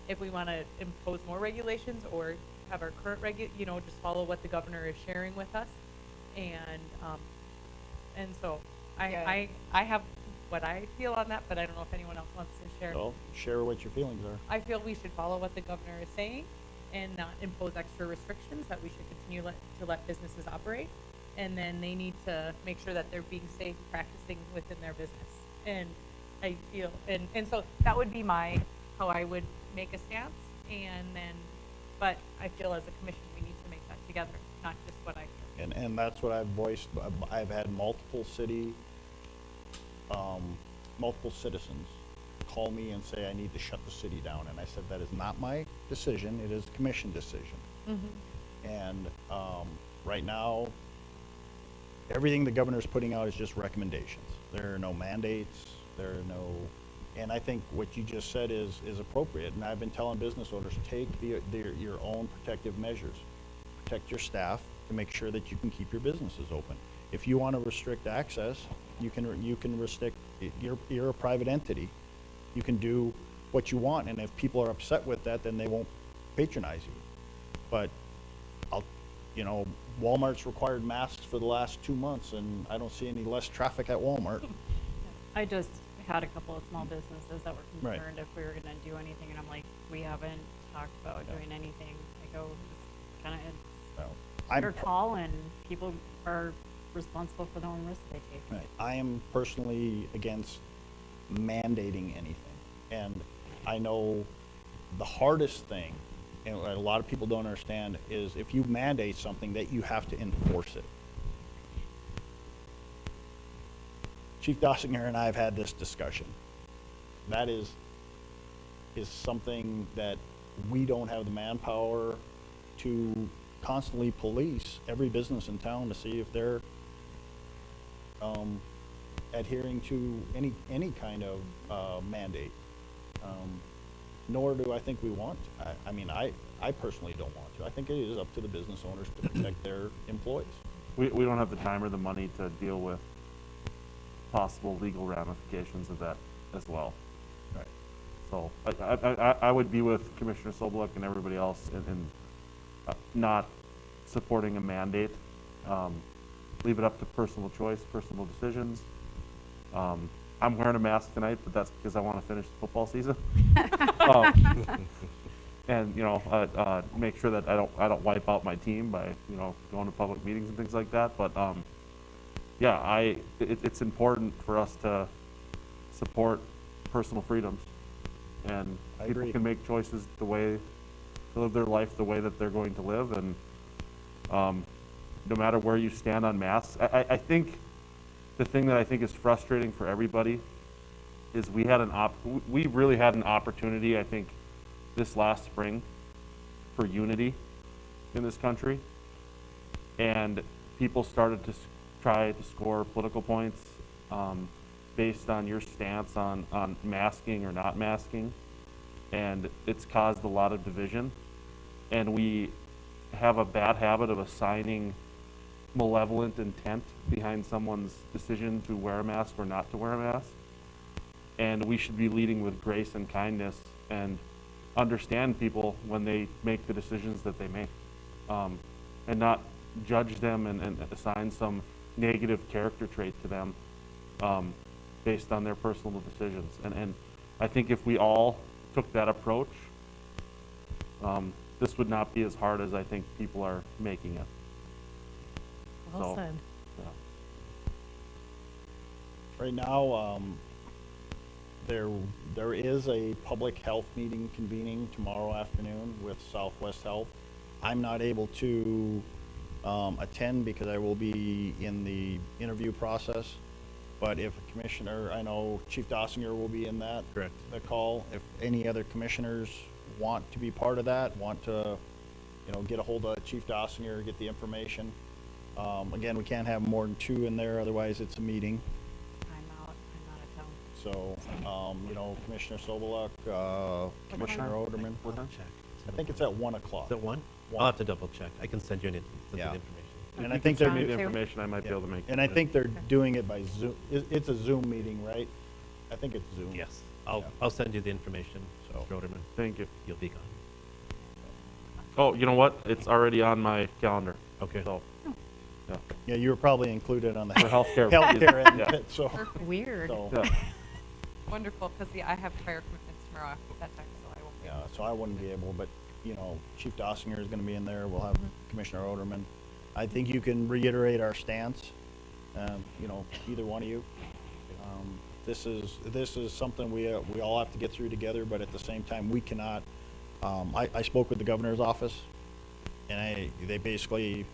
if we want to impose more regulations or have our current you know, just follow what the governor is sharing with us. And so I have what I feel on that, but I don't know if anyone else wants to share.
So share what your feelings are.
I feel we should follow what the governor is saying and not impose extra restrictions, that we should continue to let businesses operate. And then they need to make sure that they're being safe, practicing within their business. And I feel, and so that would be how I would make a stance. And then, but I feel as a commission, we need to make that together, not just what I feel.
And that's what I've voiced. I've had multiple citizens call me and say, I need to shut the city down. And I said, that is not my decision, it is the commission decision. Mm-hmm. And right now, everything the governor's putting out is just recommendations. There are no mandates, and I think what you just said is appropriate. And I've been telling business owners, take your own protective measures. Protect your staff to make sure that you can keep your businesses open. If you want to restrict access, you can restrict, you're a private entity. You can do what you want, and if people are upset with that, then they won't patronize you. But you know, Walmart's required masks for the last 2 months, and I don't see any less traffic at Walmart.
I just had a couple of small businesses that were
Right.
concerned if we were going to do anything, and I'm like, we haven't talked about doing anything. I go, kind of, they're tall, and people are responsible for their own risks they take.
Right. I am personally against mandating anything, and I know the hardest thing, and what a lot of people don't understand, is if you mandate something, that you have to enforce it. Chief Dossinger and I have had this discussion. That is something that we don't have the manpower to constantly police every business in town to see if they're adhering to any kind of mandate. Nor do I think we want to. I mean, I personally don't want to. I think it is up to the business owners to protect their employees.
We don't have the time or the money to deal with possible legal ramifications of that as well.
Right.
So I would be with Commissioner Sobeluk and everybody else in not supporting a mandate Leave it up to personal choice, personal decisions. I'm wearing a mask tonight, but that's because I want to finish the football season. And make sure that I don't wipe out my team by going to public meetings and things like that. But yeah, it's important for us to support personal freedoms, and
I
people
agree.
can make choices to live their life the way that they're going to live, and no matter where you stand on masks. I think the thing that I think is frustrating for everybody is we really had an opportunity, I think, this last spring for unity in this country, and people started to try to score political points based on your stance on masking or not masking, and it's caused a lot of division, and we have a bad habit of assigning malevolent intent behind someone's decision to wear a mask or not to wear a mask, and we should be leading with grace and kindness and understand people when they make the decisions that they make, and not judge them and assign some negative character trait to them based on their personal decisions. And I think if we all took that approach, this would not be as hard as I think people are making it.
Well said.
Yeah.
Right now, there is a public health meeting convening tomorrow afternoon with Southwest Health. I'm not able to attend because I will be in the interview process. But if a commissioner, I know Chief Dossinger will be in that.
Correct.
The call. If any other commissioners want to be part of that, want to, get a hold of Chief Dossinger, get the information. Again, we can't have more than 2 in there, otherwise it's a meeting.
I'm out of town.
So, Commissioner Sobeluk, Commissioner Oderman.
What time? Check.
I think it's at 1 o'clock.
Is it 1?
1.
I'll have to double check. I can send you the
Yeah.
information.
And
If
I
you
think
can
they're
send me the
Too.
information, I might be able to make.
And I think they're doing it by Zoom. It's a Zoom meeting, right? I think it's Zoom.
Yes.
Yeah.
I'll send you the information,
So-
Mr. Oderman.
Thank you.
You'll be gone.
Oh, you know what? It's already on my calendar.
Okay.
So,
Yeah, you were probably included on the
For healthcare.
healthcare end
Yeah.
of it, so.
Weird.
so,
yeah.
Wonderful, because I have prior commitments tomorrow after that time, so I won't be.
Yeah, so I wouldn't be able, but, Chief Dossinger is gonna be in there. We'll have Commissioner Oderman. I think you can reiterate our stance, either one of you. This is something we all have to get through together, but at the same time, we cannot, I spoke with the governor's office, and they basically,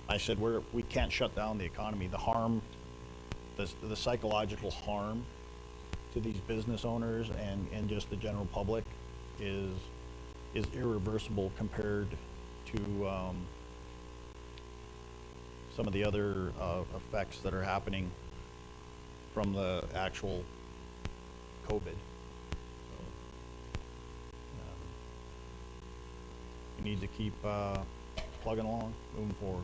I said, we can't shut down the economy. The harm, the psychological harm to these business owners and just the general public is irreversible compared to some of the other effects that are happening from the actual COVID. So, we need to keep plugging along, moving forward.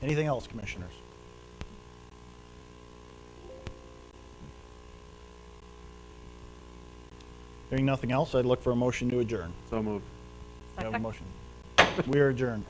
Anything else, commissioners? Hearing nothing else, I'd look for a motion to adjourn.
So moved.
We have a motion. We are adjourned.